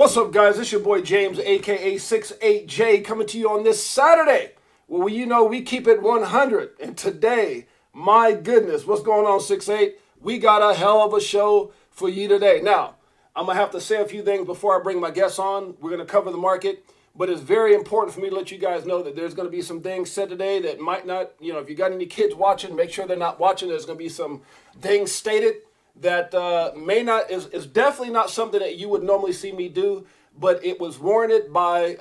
What's up, guys? It's your boy James, aka Six8Jay, coming to you on this Saturday. Well, we keep it 100. And today, my goodness, what's going on, 6-8? We got a hell of a show for you today. Now, I'm going to have to say a few things before I bring my guests on. We're going to cover the market, but it's very important for me to let you guys know that there's going to be some things said today that might not, if you got any kids watching, make sure they're not watching. There's going to be some things stated that is definitely not something that you would normally see me do, but it was warranted by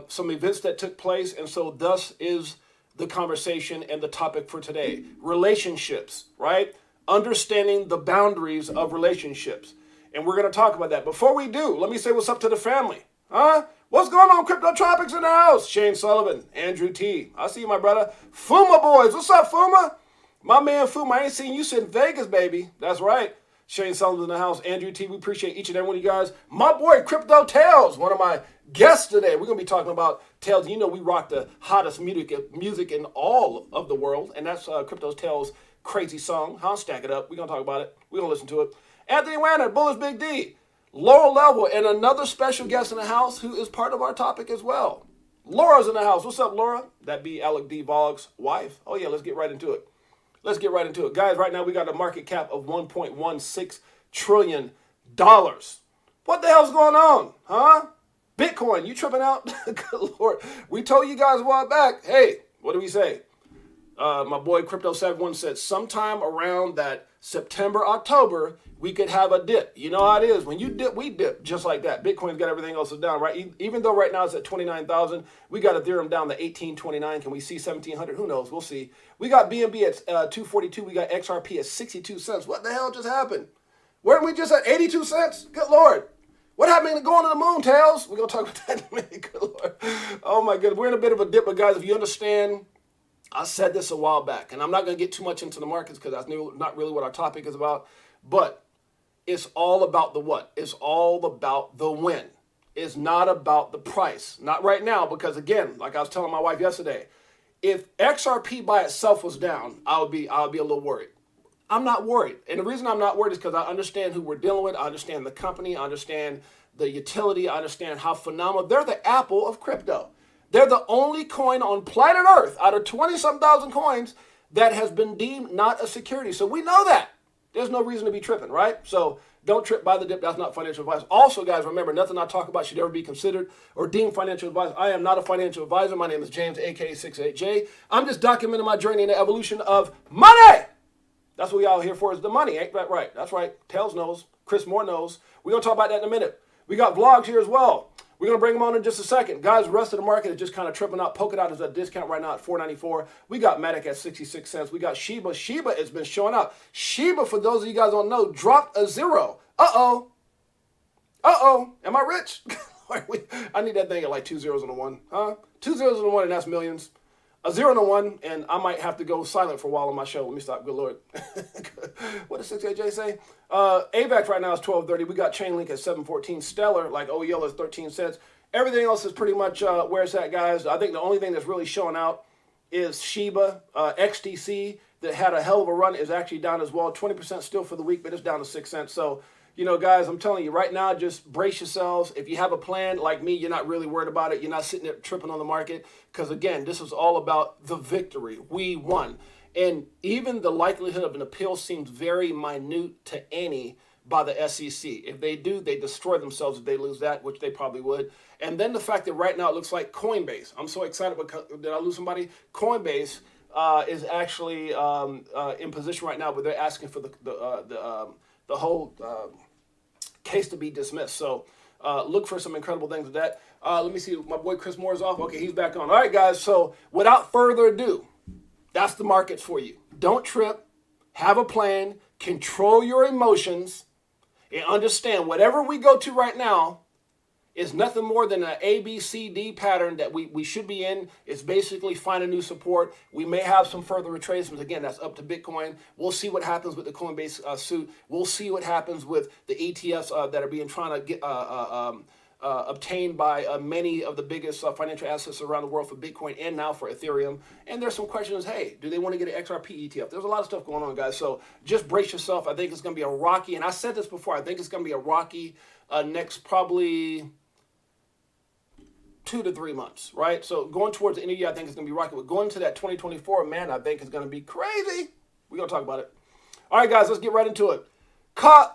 some events that took place, and so thus is the conversation and the topic for today. Relationships, right? Understanding the boundaries of relationships. And we're going to talk about that. Before we do, let me say what's up to the family. Huh? What's going on, Crypto Tropics in the house? Shane Sullivan, Andrew T. I see you, my brother. Fuma boys. What's up, Fuma? My man Fuma, I ain't seen you since Vegas, baby. That's right. Shane Sullivan in the house, Andrew T. We appreciate each and every one of you guys. My boy, Crypto Tales, one of my guests today. We're going to be talking about Tales. You know we rock the hottest music in all of the world, and that's Crypto Tales' crazy song. Huh? Stack it up. We're going to talk about it. We're going to listen to it. Anthony Wanner, Bullish Big D, Laurel Level, and another special guest in the house who is part of our topic as well. Laura's in the house. What's up, Laura? That'd be Alec D. Vogg's wife. Oh, yeah, let's get right into it. Let's get right into it. Guys, right now we got a market cap of $1.16 trillion. What the hell's going on, huh? Bitcoin, you tripping out? Good Lord. We told you guys a while back, hey, what do we say? My boy Crypto71 said sometime around that September, October, we could have a dip. You know how it is. When you dip, we dip just like that. Bitcoin's got everything else down, right? Even though right now it's at 29,000, we got Ethereum down to 1829. Can we see 1,700? Who knows? We'll see. We got BNB at 242. We got XRP at 62 cents. What the hell just happened? Weren't we just at 82 cents? Good Lord. What happened to going to the moon, Tails? We're going to talk about that in a minute. Good Lord. Oh, my goodness. We're in a bit of a dip, but guys, if you understand, I said this a while back, and I'm not going to get too much into the markets because that's not really what our topic is about, but it's all about the what? It's all about the win. It's not about the price. Not right now, because again, like I was telling my wife yesterday, if XRP by itself was down, I would be a little worried. I'm not worried. And the reason I'm not worried is because I understand who we're dealing with. I understand the company. I understand the utility. I understand how phenomenal. They're the Apple of crypto. They're the only coin on planet Earth out of 20-some thousand coins that has been deemed not a security. So we know that. There's no reason to be tripping, right? So don't trip by the dip. That's not financial advice. Also, guys, remember, nothing I talk about should ever be considered or deemed financial advice. I am not a financial advisor. My name is James, aka Six8Jay. I'm just documenting my journey in the evolution of money. That's what we all here for, is the money. Ain't that right? That's right. Tails knows. Chris Moore knows. We're going to talk about that in a minute. We got vlogs here as well. We're going to bring them on in just a second. Guys, the rest of the market is just kind of tripping out. Polkadot is at a discount right now at $4.94. We got Matic at 66 cents. We got Shiba. Shiba has been showing up. Shiba, for those of you guys who don't know, dropped a zero. Uh-oh. Uh-oh. Am I rich? I need that thing at like 2 zeros and a 1. Huh? 2 zeros and a 1, and that's millions. A 0 and a 1, and I might have to go silent for a while on my show. Let me stop. Good Lord. What does 6-8Jay say? AVAX right now is $12.30. We got Chainlink at $7.14. Stellar, like OEL, is 13 cents. Everything else is pretty much where it's at, guys. I think the only thing that's really showing out is Shiba. XTC, that had a hell of a run, is actually down as well. 20% still for the week, but it's down to 6 cents. So, guys, I'm telling you right now, just brace yourselves. If you have a plan like me, you're not really worried about it. You're not sitting there tripping on the market because, again, this is all about the victory. We won. And even the likelihood of an appeal seems very minute to any by the SEC. If they do, they destroy themselves if they lose that, which they probably would. And then the fact that right now it looks like Coinbase. I'm so excited because, did I lose somebody? Coinbase is actually in position right now where they're asking for the whole case to be dismissed. So look for some incredible things with that. Let me see. My boy Chris Moore is off. Okay, he's back on. All right, guys. So without further ado, that's the markets for you. Don't trip. Have a plan. Control your emotions. And understand whatever we go to right now is nothing more than an ABCD pattern that we should be in. It's basically find a new support. We may have some further retracements. Again, that's up to Bitcoin. We'll see what happens with the Coinbase suit. We'll see what happens with the ETFs that are being trying to get obtained by many of the biggest financial assets around the world for Bitcoin and now for Ethereum. And there's some questions, hey, do they want to get an XRP ETF? There's a lot of stuff going on, guys. So just brace yourself. I think it's going to be a rocky, and I said this before, I think it's going to be a rocky next probably 2 to 3 months, right? So going towards the end of the year, I think it's going to be rocking. But going to that 2024, man, I think it's going to be crazy. We're going to talk about it. All right, guys, let's get right into it.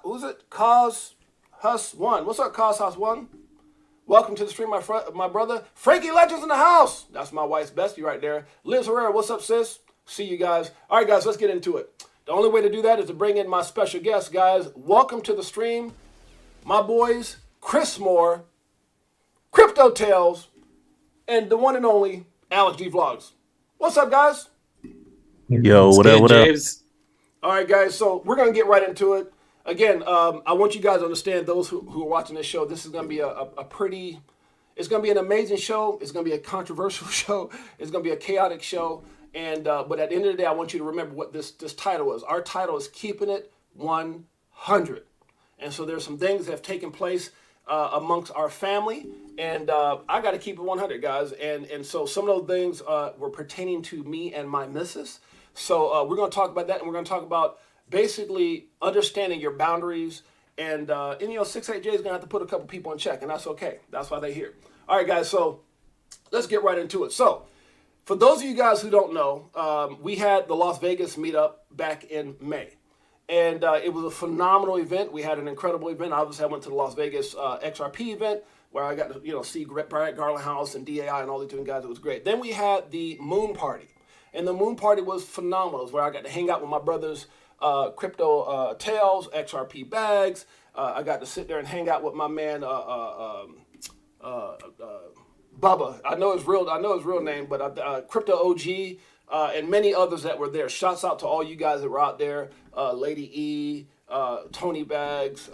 Who's it? Cause Hus One. What's up, Cause Hus One? Welcome to the stream, my brother. Frankie Legends in the house. That's my wife's bestie right there. Liz Herrera, what's up, sis? See you guys. All right, guys, let's get into it. The only way to do that is to bring in my special guest, guys. Welcome to the stream, my boys, Chris Moore, Crypto Tales, and the one and only Alex G Vlogs. What's up, guys? Yo, what up, what up? All right, guys, so we're going to get right into it. Again, I want you guys to understand, those who are watching this show, this is going to be it's going to be an amazing show. It's going to be a controversial show. It's going to be a chaotic show. And but at the end of the day, I want you to remember what this title is. Our title is Keeping It 100. And so there's some things that have taken place amongst our family. And I got to keep it 100, guys. And so some of those things were pertaining to me and my missus. So we're going to talk about that. And we're going to talk about basically understanding your boundaries, and 6-8Jay is going to have to put a couple people in check, and that's okay. That's why they're here. All right, guys, so let's get right into it. So for those of you guys who don't know, we had the Las Vegas meetup back in May, and it was a phenomenal event. We had an incredible event. Obviously, I went to the Las Vegas XRP event where I got to see Brad Garlinghouse and DAI and all these different guys. It was great. Then we had the Moon Party, and the Moon Party was phenomenal. It was where I got to hang out with my brothers, Crypto Tales, XRP Bags. I got to sit there and hang out with my man Bubba. I know his real name, but Crypto OG and many others that were there. Shouts out to all you guys that were out there. Lady E, Tony Bags,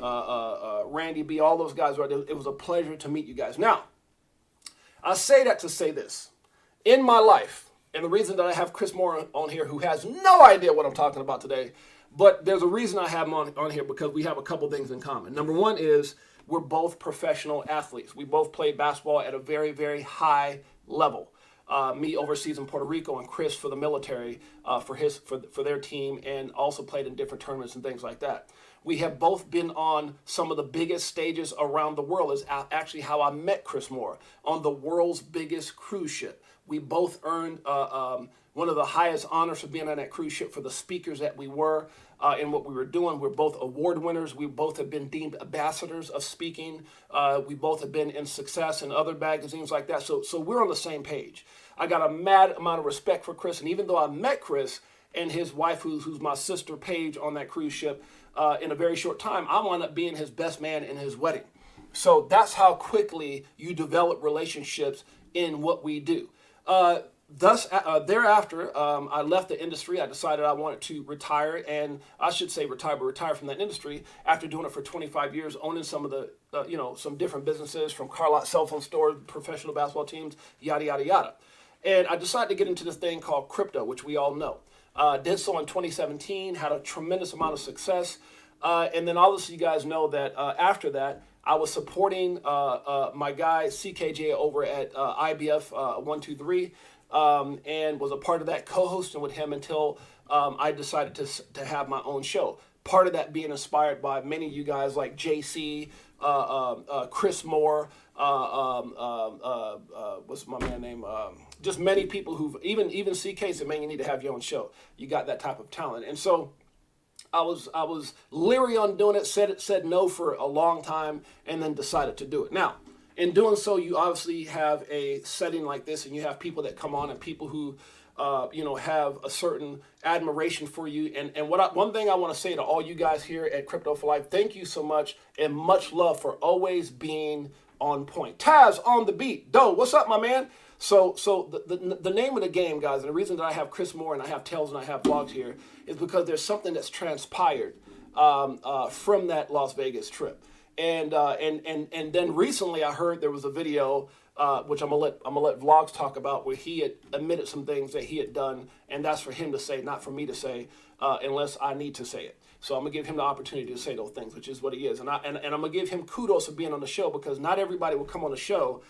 Randy B. All those guys were there. It was a pleasure to meet you guys. Now, I say that to say this: in my life, and the reason that I have Chris Moore on here, who has no idea what I'm talking about today. But there's a reason I have him on here, because we have a couple things in common. Number one is we're both professional athletes. We both played basketball at a very, very high level. Me overseas in Puerto Rico, and Chris for the military, for their team, and also played in different tournaments and things like that. We have both been on some of the biggest stages around the world. Is actually how I met Chris Moore, on the world's biggest cruise ship. We both earned one of the highest honors for being on that cruise ship for the speakers that we were and what we were doing. We're both award winners. We both have been deemed ambassadors of speaking. We both have been in Success and other magazines like that. So we're on the same page. I got a mad amount of respect for Chris. And even though I met Chris and his wife, who's my sister Paige, on that cruise ship in a very short time, I wound up being his best man in his wedding. So that's how quickly you develop relationships in what we do. Thereafter, I left the industry. I decided I wanted to retire, and I should say retire from that industry after doing it for 25 years, owning some of the, some different businesses, from car lot, cell phone stores, professional basketball teams, yada, yada, yada. And I decided to get into this thing called crypto, which we all know. Did so in 2017, had a tremendous amount of success. And then obviously you guys know that after that, I was supporting my guy Six8Jay over at IBF 123, and was a part of that, co-hosting with him until I decided to have my own show. Part of that being inspired by many of you guys like JC, Chris Moore, what's my man name? Just many people who've even CK said, man, you need to have your own show. You got that type of talent, and so I was leery on doing it. Said no for a long time, and then decided to do it. Now, in doing so, you obviously have a setting like this, and you have people that come on, and people who have a certain admiration for you. And one thing I want to say to all you guys here at Crypto for Life, thank you so much, and much love for always being on point. Taz on the beat. Doe, what's up, my man? So the name of the game, guys, and the reason that I have Chris Moore and I have Tales and I have Vlogs here is because there's something that's transpired from that Las Vegas trip. And then recently I heard there was a video which I'm gonna let Vlogs talk about, where he had admitted some things that he had done, and that's for him to say, not for me to say, unless I need to say it. So I'm gonna give him the opportunity to say those things, which is what he is, and I'm gonna give him kudos for being on the show, because not everybody will come on the show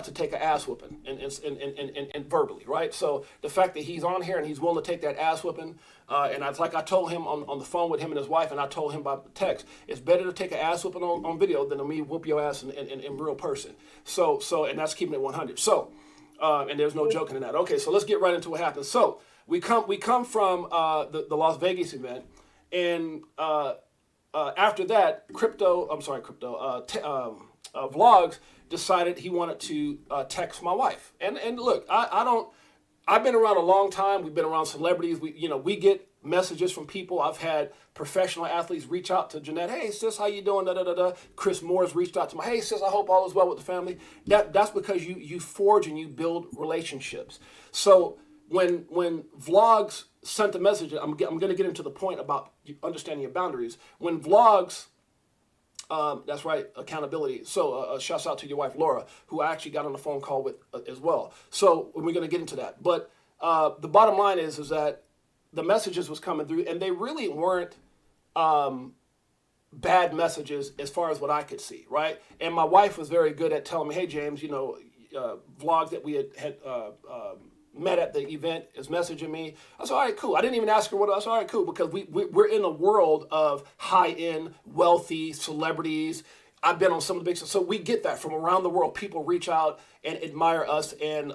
to take an ass whooping and verbally, right? So the fact that he's on here and he's willing to take that ass whooping, and it's like I told him on the phone with him and his wife, and I told him by text, it's better to take an ass whooping on video than to me whoop your ass in real person. So and that's keeping it 100. So and there's no joking in that. Okay, so let's get right into what happens. So we come from the Las Vegas event, and after that, Vlogs decided he wanted to text my wife. And look, I've been around a long time. We've been around celebrities. We get messages from people. I've had professional athletes reach out to Jeanette. Hey, sis, how you doing? Da, da, da, da. Chris Moore's reached out to me. Hey, sis, I hope all is well with the family. That's because you forge and you build relationships. So when Vlogs sent the message, I'm going to get into the point about understanding your boundaries. When Vlogs, that's right, accountability. So shouts out to your wife, Laura, who I actually got on the phone call with as well. So we're going to get into that. But the bottom line is that the messages was coming through, and they really weren't bad messages as far as what I could see, right? And my wife was very good at telling me, hey, James, Vlogs that we had met at the event is messaging me. I said, all right, cool. I didn't even ask her what else. All right, cool, because we're in a world of high-end, wealthy celebrities. I've been on some of the big stuff. So we get that from around the world. People reach out and admire us. And,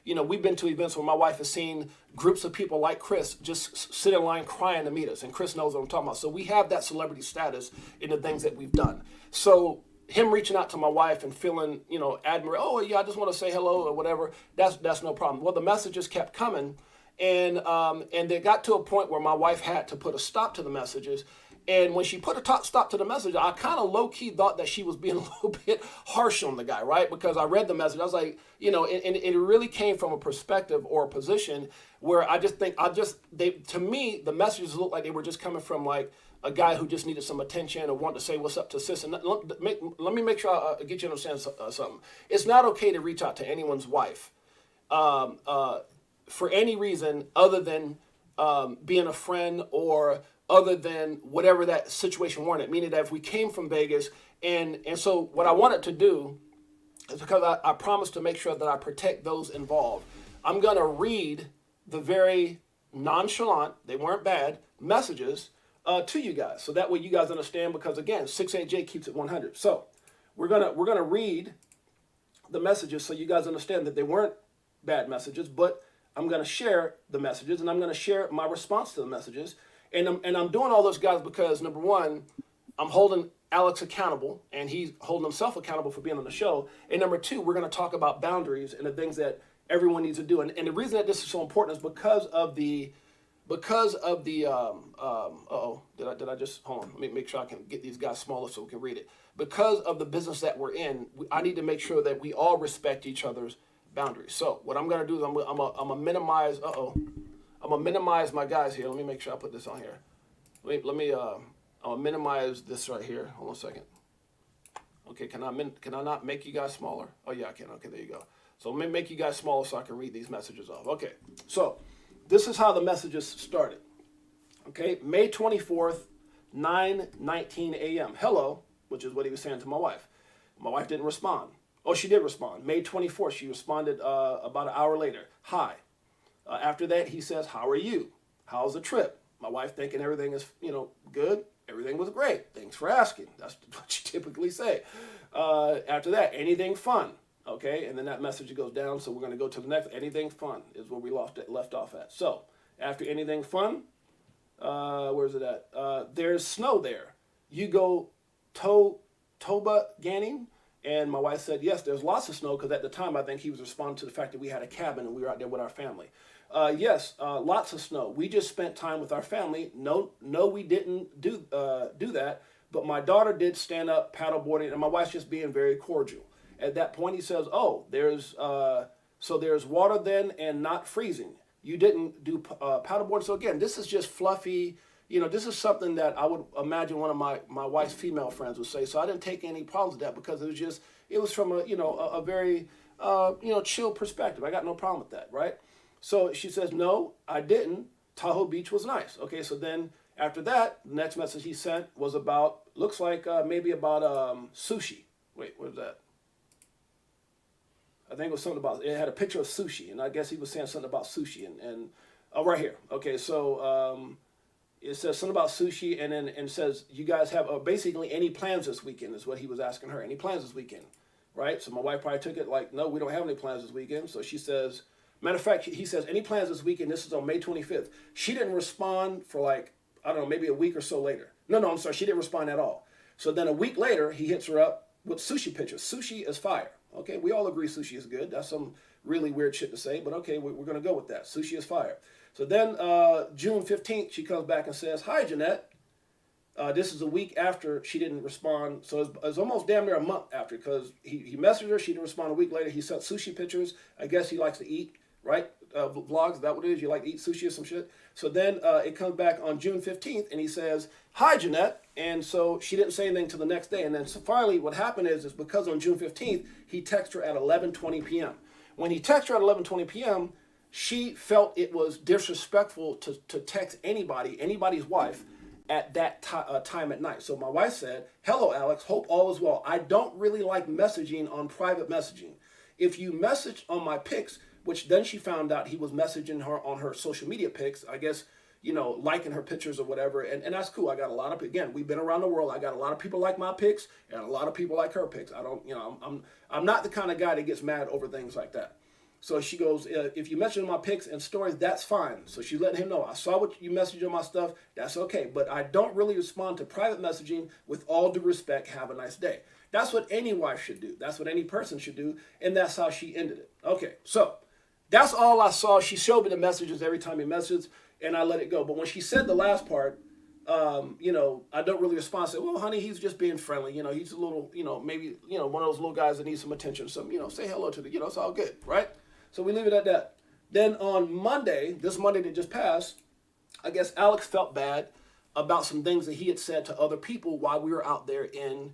we've been to events where my wife has seen groups of people like Chris just sit in line crying to meet us. And Chris knows what I'm talking about. So we have that celebrity status in the things that we've done. So him reaching out to my wife and feeling, admiration, oh, yeah, I just want to say hello or whatever, that's no problem. Well, the messages kept coming. And they got to a point where my wife had to put a stop to the messages. And when she put a stop to the message, I kind of low-key thought that she was being a little bit harsh on the guy, right? Because I read the message. I was like, and it really came from a perspective or a position where to me, the messages looked like they were just coming from like a guy who just needed some attention or wanted to say what's up to sis. And let me make sure I get you to understand something. It's not okay to reach out to anyone's wife for any reason other than being a friend or other than whatever that situation warranted, meaning that if we came from Vegas, and so what I wanted to do is, because I promised to make sure that I protect those involved, I'm going to read the very nonchalant, they weren't bad, messages to you guys, so that way you guys understand, because again, 6-8Jay keeps it 100. So we're gonna read the messages so you guys understand that they weren't bad messages, but I'm going to share the messages, and I'm going to share my response to the messages. And I'm doing all those guys because, number one, I'm holding Alex accountable, and he's holding himself accountable for being on the show. And number two, we're going to talk about boundaries and the things that everyone needs to do. And the reason that this is so important is because of the did I just, hold on, let me make sure I can get these guys smaller so we can read it. Because of the business that we're in, I need to make sure that we all respect each other's boundaries. So what I'm going to do is I'm going to minimize, I'm gonna minimize my guys here. Let me make sure I put this on here. I'm gonna minimize this right here. Hold on a second. Okay, can I not make you guys smaller? Oh yeah, I can. Okay, there you go. So let me make you guys smaller so I can read these messages off. Okay, so this is how the messages started. Okay, May 24th, 9:19 a.m. Hello, which is what he was saying to my wife. My wife didn't respond. Oh, she did respond. May 24th, she responded about an hour later. Hi. After that, he says, how are you? How's the trip? My wife thinking everything is, good. Everything was great. Thanks for asking. That's what you typically say. After that, anything fun? Okay, and then that message goes down, so we're going to go to the next. Anything fun is where we left off at. So, after anything fun, where's it at? There's snow there. You go Toba Ganning? And my wife said, yes, there's lots of snow, because at the time I think he was responding to the fact that we had a cabin and we were out there with our family. Yes, lots of snow. We just spent time with our family. No, we didn't do that. But my daughter did stand up paddleboarding, and my wife's just being very cordial. At that point, he says, "Oh, there's water then, and not freezing. You didn't do paddleboarding." So again, this is just fluffy. This is something that I would imagine one of my wife's female friends would say. So I didn't take any problems with that, because it was from a very chill perspective. I got no problem with that, right? So she says, no, I didn't. Tahoe Beach was nice. Okay, so then After that, the next message he sent was about, looks like maybe about sushi. Wait, what was that? I think it was something about, it had a picture of sushi, and I guess he was saying something about sushi, and oh, right here. Okay, so it says something about sushi, and then and says, you guys have basically any plans this weekend, is what he was asking her. Any plans this weekend, right? So my wife probably took it like, no, we don't have any plans this weekend. So she says, matter of fact, he says, any plans this weekend? This is on May 25th. She didn't respond for like, I don't know, maybe a week or so later. No, I'm sorry, she didn't respond at all. So then a week later, he hits her up with sushi pictures. Sushi is fire. Okay, we all agree sushi is good. That's some really weird shit to say, but okay, we're going to go with that. Sushi is fire. So then June 15th, she comes back and says, hi, Jeanette. This is a week after she didn't respond. So it's almost damn near a month after, because he messaged her. She didn't respond a week later. He sent sushi pictures. I guess he likes to eat, right? Vlogs, is that what it is? You like to eat sushi or some shit? So then it comes back on June 15th, and he says, hi, Jeanette. And so she didn't say anything until the next day. And then so finally what happened is because on June 15th, he texted her at 11:20 p.m. When he texted her at 11:20 p.m., she felt it was disrespectful to text anybody's wife, at that time at night. So my wife said, hello, Alex, hope all is well. I don't really like messaging on private messaging. If you message on my pics, which then she found out he was messaging her on her social media pics, I guess, liking her pictures or whatever, and that's cool. I got a lot of, again, we've been around the world. I got a lot of people like my pics, and a lot of people like her pics. I don't, I'm not the kind of guy that gets mad over things like that. So she goes, if you message my pics and stories, that's fine. So she let him know, I saw what you messaged on my stuff, that's okay. But I don't really respond to private messaging. With all due respect, have a nice day. That's what any wife should do. That's what any person should do. And that's how she ended it. Okay, so that's all I saw. She showed me the messages every time he messaged, and I let it go. But when she said the last part, I don't really respond. I said, well, honey, he's just being friendly. He's a little, maybe, one of those little guys that needs some attention. So, say hello to the, it's all good, right? So we leave it at that. Then on Monday, this Monday that just passed, I guess Alex felt bad about some things that he had said to other people while we were out there in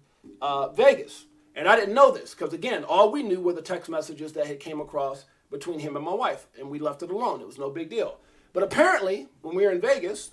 Vegas. And I didn't know this because, again, all we knew were the text messages that had came across between him and my wife, and we left it alone. It was no big deal. But apparently, when we were in Vegas,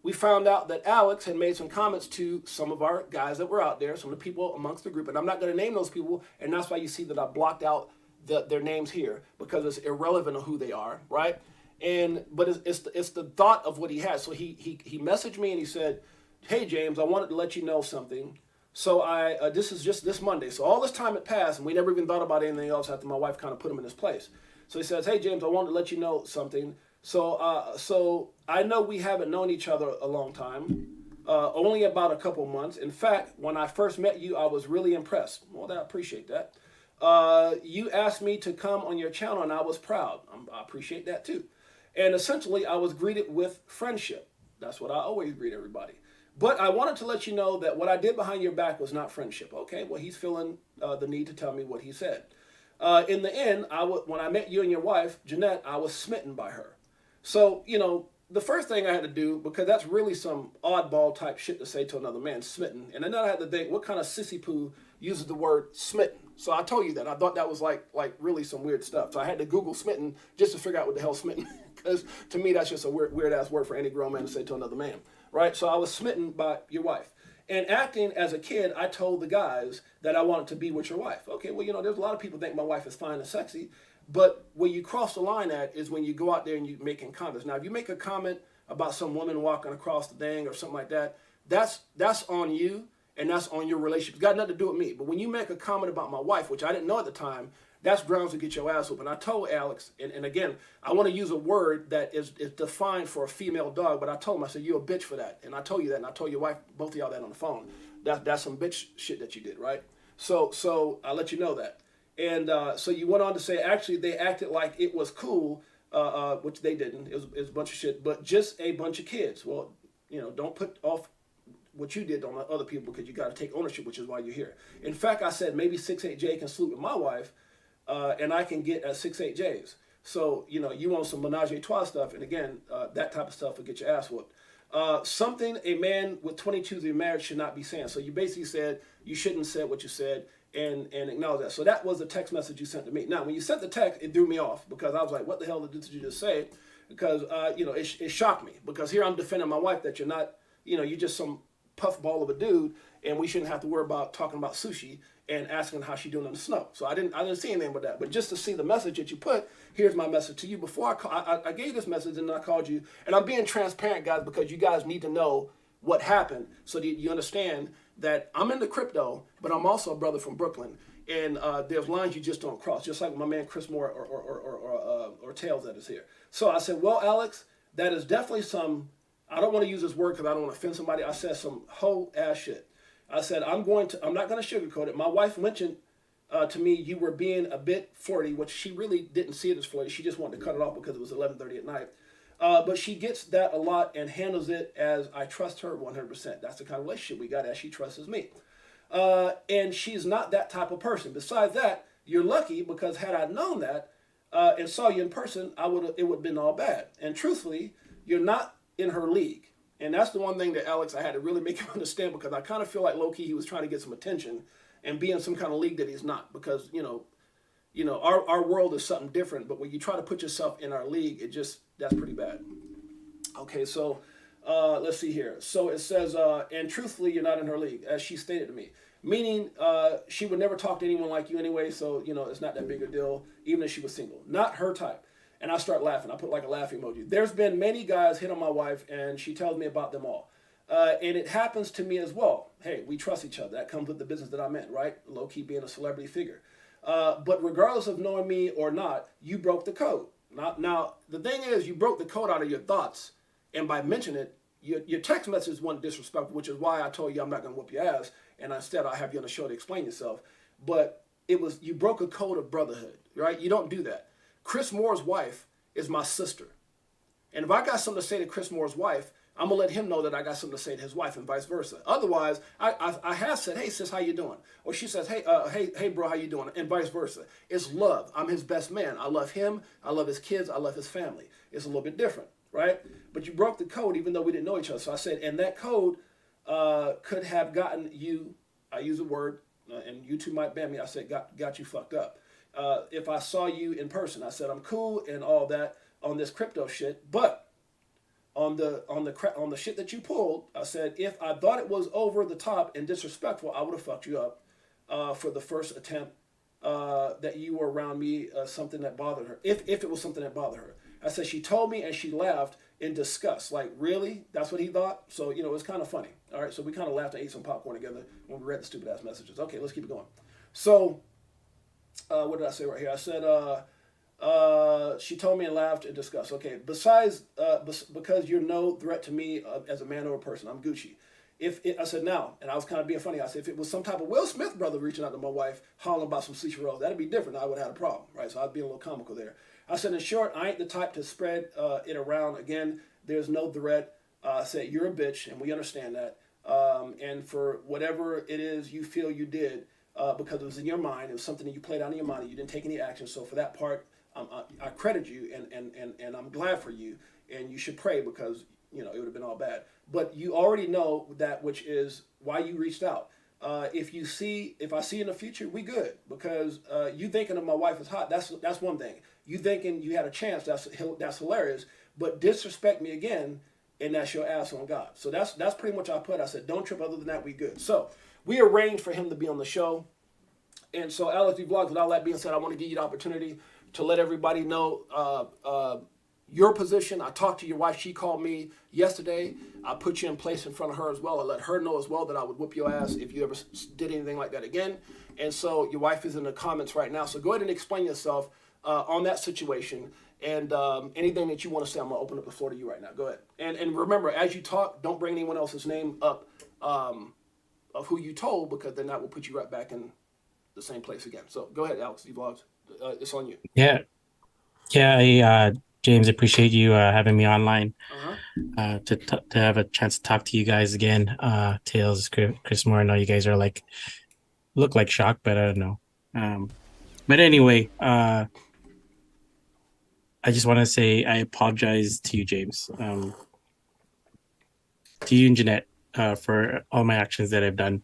we found out that Alex had made some comments to some of our guys that were out there, some of the people amongst the group, and I'm not going to name those people, and that's why you see that I blocked out their names here, because it's irrelevant of who they are, right? But it's the thought of what he has. So he messaged me and he said, hey, James, I wanted to let you know something. So this is just this Monday. So all this time had passed, and we never even thought about anything else after my wife kind of put him in his place. So he says, hey, James, I wanted to let you know something. So I know we haven't known each other a long time, only about a couple months. In fact, when I first met you, I was really impressed. Well, I appreciate that. You asked me to come on your channel, and I was proud. I appreciate that too. And essentially, I was greeted with friendship. That's what I always greet everybody. But I wanted to let you know that what I did behind your back was not friendship. Okay, well, he's feeling the need to tell me what he said. In the end, when I met you and your wife, Jeanette, I was smitten by her. So, the first thing I had to do, because that's really some oddball type shit to say to another man, smitten. And then I had to think, what kind of sissy poo uses the word smitten? So I told you that. I thought that was like really some weird stuff. So I had to Google smitten just to figure out what the hell smitten, because to me, that's just a weird ass word for any grown man to say to another man, right? So I was smitten by your wife. And acting as a kid, I told the guys that I wanted to be with your wife. Okay, well, there's a lot of people think my wife is fine and sexy, but where you cross the line at is when you go out there and you making comments. Now, if you make a comment about some woman walking across the thing or something like that, that's on you, and that's on your relationship. It's got nothing to do with me. But when you make a comment about my wife, which I didn't know at the time, that's grounds to get your ass whooped. And I told Alex, and again, I want to use a word that is defined for a female dog, but I told him, I said, you're a bitch for that. And I told you that, and I told your wife, both of y'all, that on the phone. That's some bitch shit that you did, right? So I'll let you know that. And so you went on to say, actually, they acted like it was cool, which they didn't. It was a bunch of shit, but just a bunch of kids. Well, don't put off what you did on other people, because you got to take ownership, which is why you're here. In fact, I said maybe Six8Jay can sleep with my wife, and I can get 6-8Jays. So, you want some menage a trois stuff, and again, that type of stuff will get your ass whooped. Something a man with 22 years of marriage should not be saying. So you basically said you shouldn't have said what you said, and acknowledge that. So that was the text message you sent to me. Now, when you sent the text, it threw me off, because I was like, what the hell did you just say? Because, it shocked me, because here I'm defending my wife that you're not you're just some puffball of a dude, and we shouldn't have to worry about talking about sushi and asking how she doing in the snow. So I didn't see anything with that. But just to see the message that you put, here's my message to you. Before I gave this message and then I called you, and I'm being transparent, guys, because you guys need to know what happened so that you understand that I'm into crypto, but I'm also a brother from Brooklyn. And there's lines you just don't cross, just like my man Chris Moore or Tails that is here. So I said, well, Alex, that is definitely some, I don't want to use this word because I don't want to offend somebody. I said some whole ass shit. I said, I'm not going to sugarcoat it. My wife mentioned to me you were being a bit flirty, which she really didn't see it as flirty. She just wanted to cut it off because it was 11:30 at night. But she gets that a lot and handles it as I trust her 100%. That's the kind of relationship we got, as she trusts me. And she's not that type of person. Besides that, you're lucky because had I known that and saw you in person, it would have been all bad. And truthfully, you're not in her league. And that's the one thing that Alex, I had to really make him understand, because I kind of feel like low-key he was trying to get some attention and be in some kind of league that he's not. Because, our world is something different. But when you try to put yourself in our league, that's pretty bad. Okay, so let's see here. So it says, and truthfully, you're not in her league, as she stated to me. Meaning she would never talk to anyone like you anyway, so, it's not that big a deal, even if she was single. Not her type. And I start laughing. I put like a laughing emoji. There's been many guys hit on my wife, and she tells me about them all. And it happens to me as well. Hey, we trust each other. That comes with the business that I'm in, right? Low-key being a celebrity figure. But regardless of knowing me or not, you broke the code. Now, the thing is, you broke the code out of your thoughts. And by mentioning it, your text message wasn't disrespectful, which is why I told you I'm not going to whoop your ass. And instead, I'll have you on the show to explain yourself. But you broke a code of brotherhood, right? You don't do that. Chris Moore's wife is my sister. And if I got something to say to Chris Moore's wife, I'm going to let him know that I got something to say to his wife and vice versa. Otherwise, I have said, hey, sis, how you doing? Or she says, hey, bro, how you doing? And vice versa. It's love. I'm his best man. I love him. I love his kids. I love his family. It's a little bit different, right? But you broke the code even though we didn't know each other. So I said, and that code could have gotten you, I use a word, and you two might ban me. I said, got you fucked up. If I saw you in person, I said, I'm cool and all that on this crypto shit, but on the shit that you pulled, I said, if I thought it was over the top and disrespectful, I would have fucked you up for the first attempt that you were around me, something that bothered her. If it was something that bothered her. I said, she told me and she laughed in disgust. Like, really? That's what he thought? So, it was kind of funny. All right, so we kind of laughed and ate some popcorn together when we read the stupid ass messages. Okay, let's keep it going. So, what did I say right here? I said, she told me and laughed in disgust. Okay, besides, because you're no threat to me as a man or a person, I'm Gucci. I said now, and I was kind of being funny, I said, if it was some type of Will Smith brother reaching out to my wife, hollering about some sushi rolls, that'd be different. I would have had a problem, right? So I'd be a little comical there. I said, in short, I ain't the type to spread it around. Again, there's no threat. I said, you're a bitch, and we understand that. And for whatever it is you feel you did, because it was in your mind, it was something that you played out in your mind, and you didn't take any action. So for that part, I credit you, and I'm glad for you, and you should pray, because it would have been all bad. But you already know that, which is why you reached out. If I see in the future, we good, because you thinking of my wife is hot. That's one thing. You thinking you had a chance. That's hilarious. But disrespect me again, and that's your ass on God. So that's pretty much what I said. Don't trip. Other than that, we good. So we arranged for him to be on the show. And so Alex V Vlogs, with all that being said, I want to give you the opportunity to let everybody know your position. I talked to your wife. She called me yesterday. I put you in place in front of her as well. I let her know as well that I would whoop your ass if you ever did anything like that again. And so your wife is in the comments right now. So go ahead and explain yourself on that situation. And anything that you want to say, I'm going to open up the floor to you right now. Go ahead. And remember, as you talk, don't bring anyone else's name up of who you told, because then that will put you right back in the same place again. So go ahead, Alex V Vlogs. It's on you. Yeah. James, appreciate you having me online to have a chance to talk to you guys again. Tails, Chris Moore, I know you guys are look like shocked, but I don't know. But anyway, I just want to say I apologize to you, James, to you and Jeanette, for all my actions that I've done.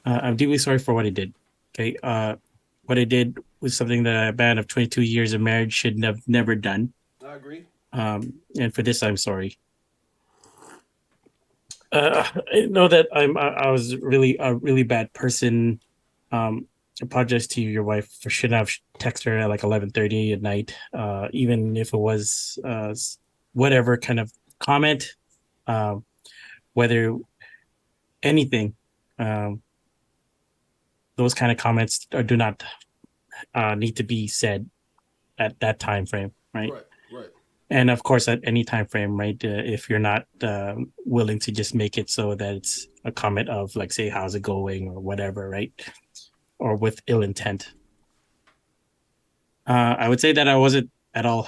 I'm deeply sorry for what I did. Okay. What I did was something that a man of 22 years of marriage should have never done. I agree. And for this, I'm sorry. I know that I was really a really bad person. Um, Apologize to your wife for shouldn't have texted her at like 11:30 at night. Even if it was whatever kind of comment, um, whether anything, um, those kind of comments do not need to be said at that time frame, right? Right, right. And of course, at any time frame, right? If you're not willing to just make it so that it's a comment of like, say, how's it going or whatever, right? Or with ill intent. I would say that I wasn't at all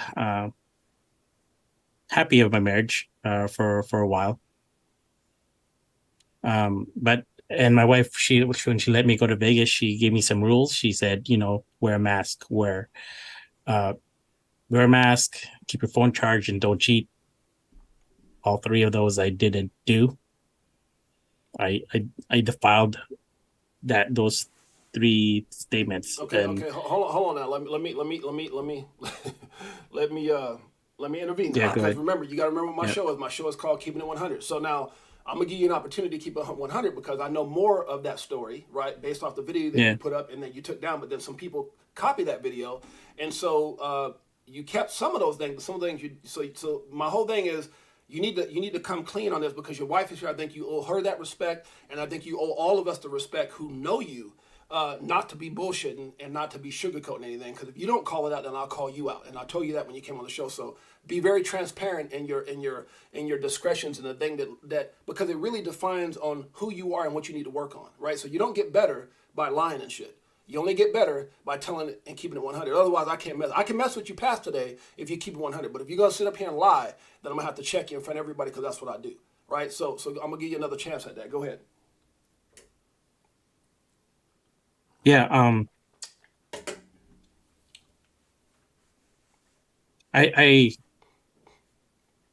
happy of my marriage for a while. But and my wife, she when she let me go to Vegas, she gave me some rules. She said, wear a mask, uh, wear a mask, keep your phone charged, and don't cheat. All three of those I didn't do. I defiled those three statements, Okay, and okay. Hold on now. Let me let me let me intervene yeah, now. go Because ahead. remember, you got to remember what my Yeah, show is. My show is called Keeping It 100. So now I'm gonna give you an opportunity to keep it 100 because I know more of that story, right? Based off the video that you yeah, put up and that you took down, but then some people copied that video, and so you kept some of those things. But some of the things you so my whole thing is. You need to come clean on this because your wife is here. I think you owe her that respect, and I think you owe all of us the respect who know you, not to be bullshitting and not to be sugarcoating anything. Because if you don't call it out, then I'll call you out. And I told you that when you came on the show. So be very transparent in your discretions and the thing that because it really defines on who you are and what you need to work on, right? So you don't get better by lying and shit. You only get better by telling it and keeping it 100. Otherwise, I can't mess. I can mess with you past today if you keep it 100. But if you're gonna sit up here and lie, then I'm gonna have to check you in front of everybody because that's what I do, right? So I'm gonna give you another chance at that. Go ahead. yeah. I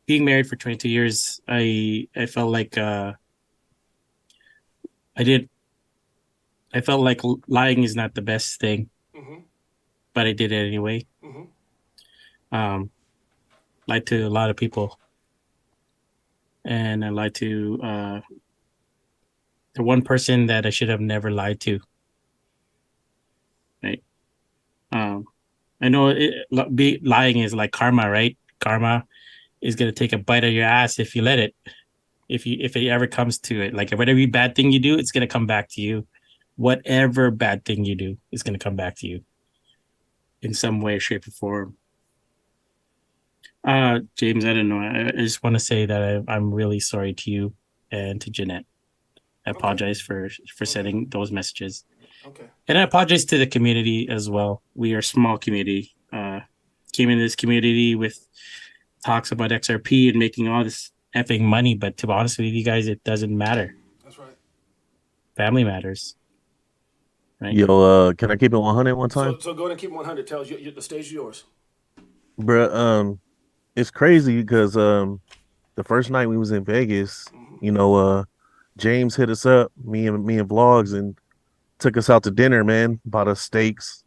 being married for 22 years, I felt like I did. I felt like lying is not the best thing, Mm-hmm. but I did it anyway. Mm-hmm. Um, Lied to a lot of people, and I lied to the one person that I should have never lied to. Right? Um, I know lying is like karma, right? Karma is gonna take a bite of your ass if you let it. If it ever comes to it, like whatever bad thing you do, it's gonna come back to you. Whatever bad thing you do is gonna come back to you in some way, shape, or form. James, I don't know. I just want to say that I'm really sorry to you and to Jeanette. I Okay. apologize for Okay. sending those messages, Okay. and I apologize to the community as well. We are a small community. Came into this community with talks about XRP and making all this effing money, but to be honest with you guys, it doesn't matter. That's right. Family matters, right? Yo, can I keep it 100 one So time? so go ahead and keep 100. Tells you the stage is yours. Bruh, it's crazy because the first night we was in Vegas, Mm-hmm. you know, James hit us up, me and Vlogs, and took us out to dinner, man. Bought us steaks,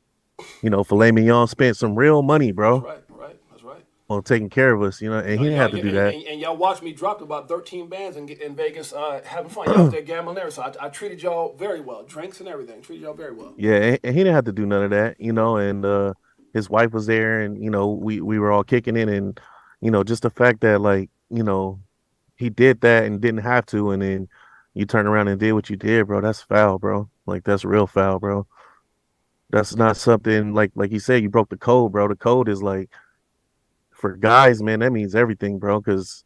filet mignon, spent some real money, That's bro, right. Right. That's right. on taking care of us, and he didn't have to do that. And y'all watched me drop about 13 bands in Vegas, having fun. Y'all was there gambling there, so I treated y'all very well, drinks and everything. Treated y'all very well. Yeah, and he didn't have to do none of that, and his wife was there, and we were all kicking it, and just the fact that, like, he did that and didn't have to, and then you turn around and did what you did, bro. That's foul, bro. Like, that's real foul, bro. That's not something like you said, you broke the code, bro. The code is like, for guys, man, that means everything, bro, because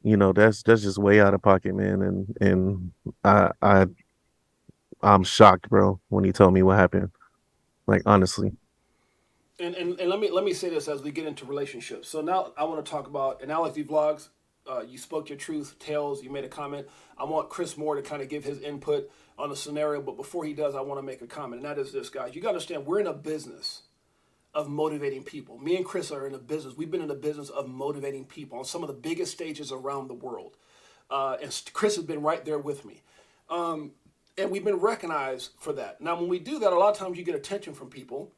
that's just way out of pocket, man. And I'm shocked, bro, when he told me what happened. Like, honestly. And let me say this as we get into relationships. So now I want to talk about Analogy Vlogs. You spoke your truth, Tails. You made a comment. I want Chris Moore to kind of give his input on the scenario, but before he does, I want to make a comment, and that is this, guys. You got to understand, we're in a business of motivating people. Me and Chris are in a business. We've been in a business of motivating people on some of the biggest stages around the world, and Chris has been right there with me. And we've been recognized for that. Now, when we do that, a lot of times you get attention from people.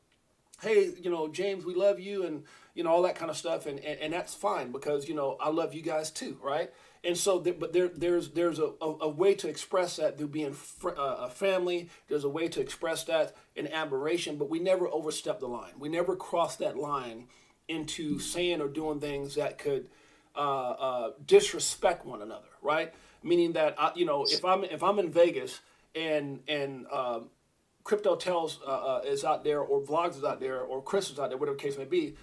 Hey, James, we love you, and all that kind of stuff, and that's fine because I love you guys too, right? And so, but there's a way to express that through being a family. There's a way to express that in admiration, but we never overstep the line. We never cross that line into saying or doing things that could disrespect one another, right? Meaning that if I'm in Vegas and Crypto Tells is out there, or Vlogs is out there, or Chris is out there, whatever the case may be.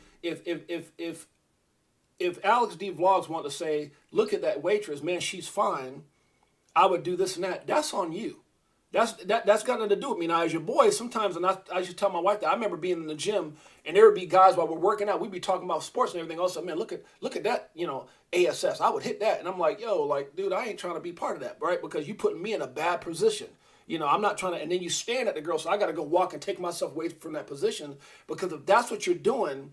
If Alex D Vlogs want to say, look at that waitress, man, she's fine, I would do this and that. That's on you. That's got nothing to do with me. Now, as your boy, sometimes, and I used to tell my wife that I remember being in the gym, and there would be guys while we're working out, we'd be talking about sports and everything else. Man, look at that, ASS. I would hit that, and I'm like, yo, like, dude, I ain't trying to be part of that, right? Because you putting me in a bad position. I'm not trying to, and then you stand at the girl, so I got to go walk and take myself away from that position, because if that's what you're doing,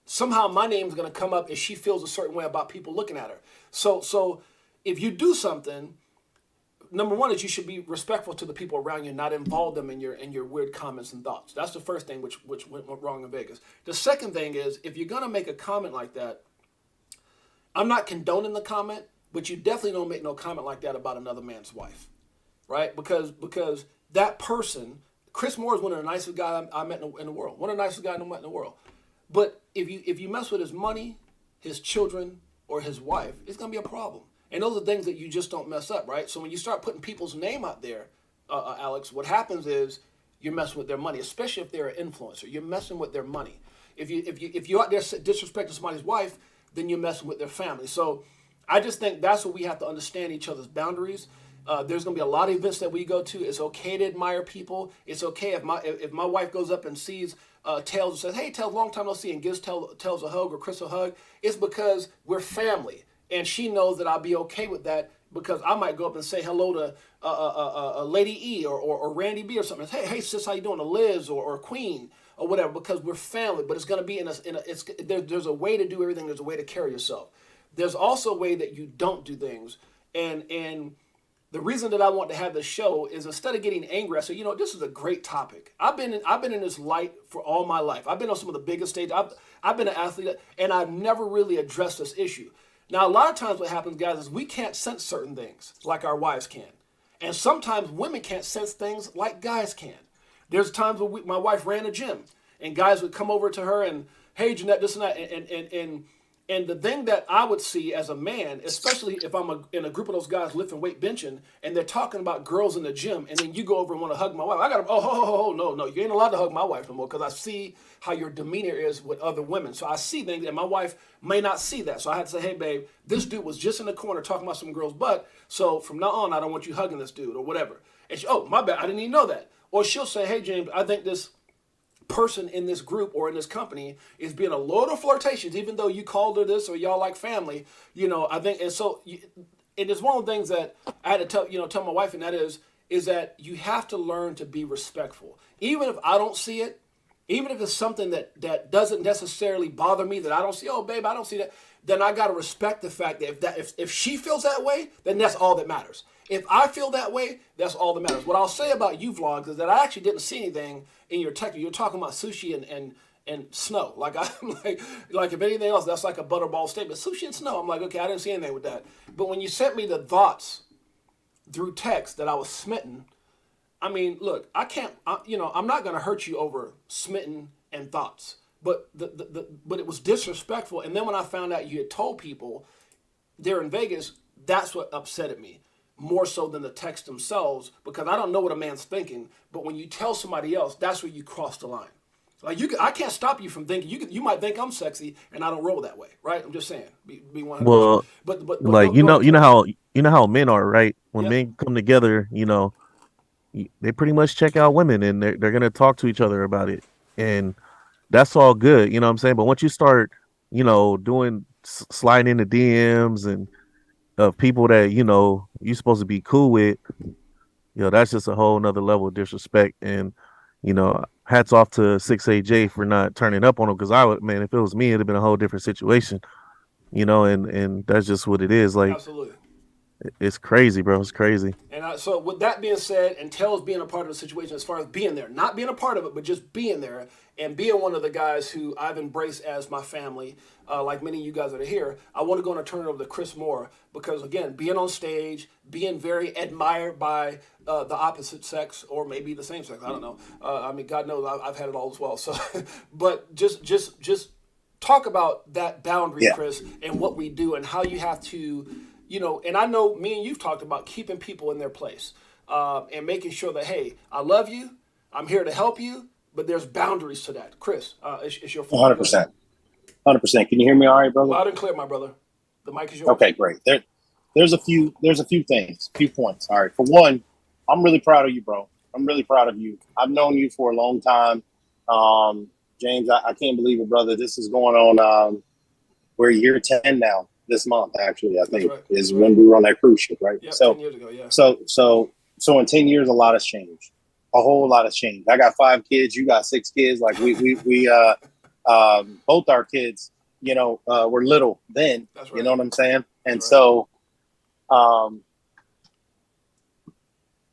somehow my name's going to come up if she feels a certain way about people looking at her. So if you do something, number one is you should be respectful to the people around you, not involve them in your weird comments and thoughts. That's the first thing which went wrong in Vegas. The second thing is, if you're going to make a comment like that, I'm not condoning the comment, but you definitely don't make no comment like that about another man's wife, right? Because that person, Chris Moore is one of the nicest guys I met in the world. One of the nicest guys I met in the world. But if you mess with his money, his children, or his wife, it's going to be a problem. And those are things that you just don't mess up, right? So when you start putting people's name out there, Alex, what happens is you're messing with their money, especially if they're an influencer. You're messing with their money. If you're out there disrespecting somebody's wife, then you're messing with their family. So I just think that's what we have to understand, each other's boundaries. There's going to be a lot of events that we go to. It's okay to admire people. It's okay if my wife goes up and sees Tails and says, hey, Tails, long time no see, and gives Tails a hug or Chris a hug. It's because we're family. And she knows that I'll be okay with that, because I might go up and say hello to Lady E or Randy B or something. Hey, sis, how you doing? Or Liz or Queen or whatever, because we're family. But it's going to be there's a way to do everything. There's a way to carry yourself. There's also a way that you don't do things. And the reason that I want to have this show is, instead of getting angry, I say, this is a great topic. I've been in this light for all my life. I've been on some of the biggest stages. I've been an athlete, and I've never really addressed this issue. Now, a lot of times what happens, guys, is we can't sense certain things like our wives can. And sometimes women can't sense things like guys can. There's times when my wife ran a gym, and guys would come over to her and, hey, Jeanette, this and that. And the thing that I would see as a man, especially if I'm in a group of those guys lifting weight, benching, and they're talking about girls in the gym, and then you go over and want to hug my wife, I got to, no, you ain't allowed to hug my wife no more, because I see how your demeanor is with other women. So I see things, and my wife may not see that. So I had to say, hey, babe, this dude was just in the corner talking about some girl's butt, so from now on, I don't want you hugging this dude or whatever. And she, oh, my bad, I didn't even know that. Or she'll say, hey, James, I think this person in this group or in this company is being a load of flirtations, even though you called her this or y'all like family, I think. And so it is one of the things that I had to tell my wife, and that is that you have to learn to be respectful. Even if I don't see it, even if it's something that doesn't necessarily bother me, that I don't see, oh, babe, I don't see that, then I got to respect the fact that if she feels that way, then that's all that matters. If I feel that way, that's all that matters. What I'll say about you, Vlogs, is that I actually didn't see anything in your text. You're talking about sushi and snow. Like, I'm like if anything else, that's like a butterball statement. Sushi and snow. I'm like, okay, I didn't see anything with that. But when you sent me the thoughts through text that I was smitten, I mean, look, I'm not going to hurt you over smitten and thoughts. But but it was disrespectful. And then when I found out you had told people there in Vegas, that's what upset me. More so than the text themselves, because I don't know what a man's thinking. But when you tell somebody else, that's where you cross the line. Like I can't stop you from thinking. You might think I'm sexy, and I don't roll that way, right? I'm just saying. Be 100%. Well, but like you know how men are, right? When men come together, they pretty much check out women, and they're gonna talk to each other about it, and that's all good. You know what I'm saying? But once you start, doing sliding into DMs and of people that you're supposed to be cool with, that's just a whole nother level of disrespect. And hats off to 68Jay for not turning up on him, because if it was me, it'd have been a whole different situation. And that's just what it is. Like, absolutely. It's crazy, bro. It's crazy. And so, with that being said, and Tails being a part of the situation as far as being there, not being a part of it, but just being there and being one of the guys who I've embraced as my family, like many of you guys that are here, I want to go and turn it over to Chris Moore because, again, being on stage, being very admired by the opposite sex or maybe the same sex, I don't know. I mean, God knows I've had it all as well. So, but just talk about that boundary, Yeah. Chris, and what we do and how you have to. And I know me and you've talked about keeping people in their place and making sure that, hey, I love you, I'm here to help you, but there's boundaries to that. Chris, it's your phone. 100%. 100%. Can you hear me all right, brother? Loud and clear, my brother. The mic is yours. Okay, great. There's a few things, a few points. All right. For one, I'm really proud of you, bro. I'm really proud of you. I've known you for a long time. James, I can't believe it, brother. This is going on. We're year 10 now. This month, actually, I think, is when we were on that cruise ship, right? Yeah, so 10 years ago, yeah. So in 10 years, a lot has changed. A whole lot has changed. I got 5 kids. You got 6 kids. Like we both our kids, were little then. That's right. You know what I'm saying? And That's so,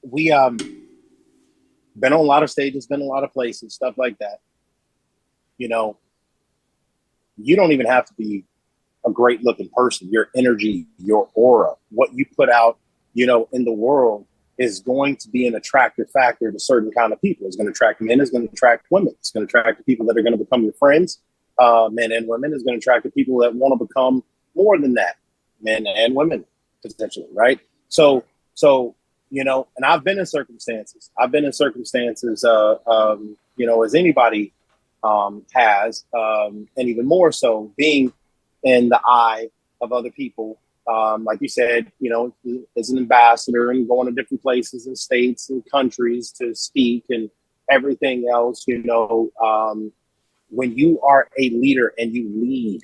we been on a lot of stages, been a lot of places, stuff like that. You don't even have to be a great looking person. Your energy, your aura, what you put out, in the world is going to be an attractive factor to certain kind of people. It's going to attract men, it's going to attract women. It's going to attract the people that are going to become your friends, men and women. It's going to attract the people that want to become more than that, men and women, potentially, right? So, and I've been in circumstances. As anybody has, and even more so being in the eye of other people, like you said, as an ambassador and going to different places and states and countries to speak and everything else, when you are a leader and you lead,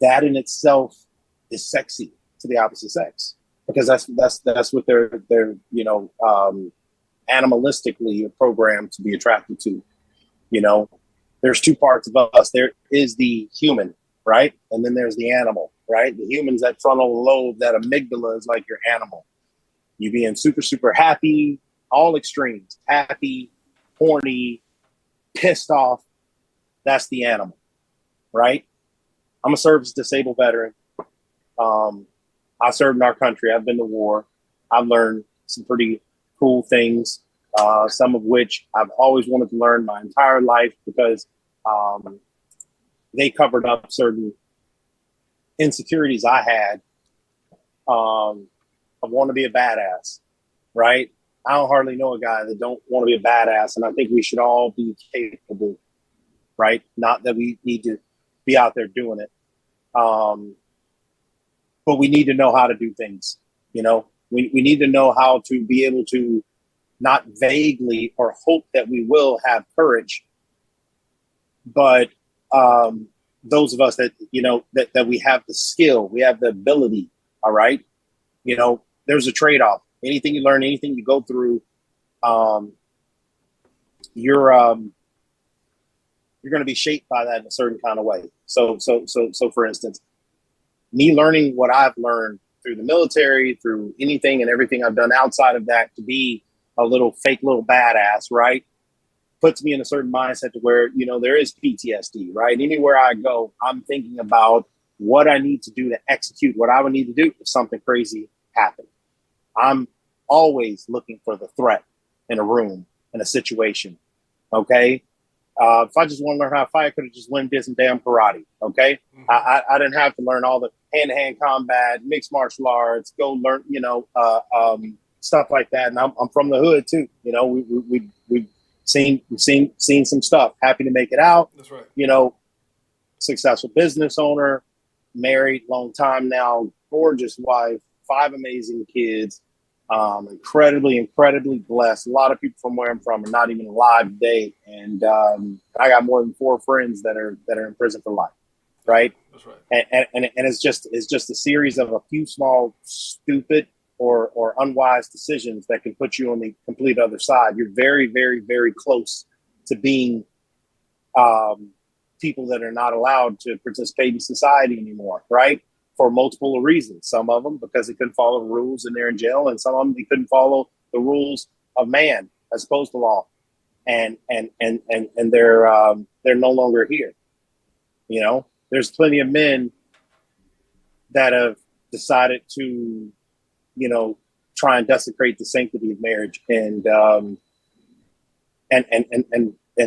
that in itself is sexy to the opposite sex, because that's what they're animalistically programmed to be attracted to. There's 2 parts of us. There is the human, right? And then there's the animal, right? The human's that frontal lobe, that amygdala is like your animal. You being super, super happy, all extremes, happy, horny, pissed off. That's the animal, right? I'm a service disabled veteran. I served in our country. I've been to war. I've learned some pretty cool things, some of which I've always wanted to learn my entire life because they covered up certain insecurities I had. I want to be a badass, right? I don't hardly know a guy that don't want to be a badass, and I think we should all be capable, right? Not that we need to be out there doing it, but we need to know how to do things. We need to know how to be able to not vaguely or hope that we will have courage, but those of us that that we have the skill, we have the ability. All right, there's a trade-off. Anything you learn, anything you go through, you're going to be shaped by that in a certain kind of way. So for instance, me learning what I've learned through the military, through anything and everything I've done outside of that, to be a little fake little badass, right, puts me in a certain mindset to where, there is PTSD, right? Anywhere I go, I'm thinking about what I need to do to execute what I would need to do if something crazy happened. I'm always looking for the threat in a room, in a situation, okay? If I just want to learn how to fight, I could have just went and did some damn karate, okay? Mm-hmm. I didn't have to learn all the hand-to-hand combat, mixed martial arts, go learn, stuff like that. And I'm from the hood too. We've seen some stuff. Happy to make it out. That's right. Successful business owner, married, long time now, gorgeous wife, 5 amazing kids, incredibly blessed. A lot of people from where I'm from are not even alive today. And I got more than 4 friends that are in prison for life. Right. That's right. And it's just a series of a few small, stupid or unwise decisions that can put you on the complete other side. You're very, very, very close to being people that are not allowed to participate in society anymore, right? for multiple reasons. Some of them because they couldn't follow the rules and they're in jail, and some of them they couldn't follow the rules of man as opposed to law, and they're no longer here. You know, there's plenty of men that have decided to, you know, try and desecrate the sanctity of marriage and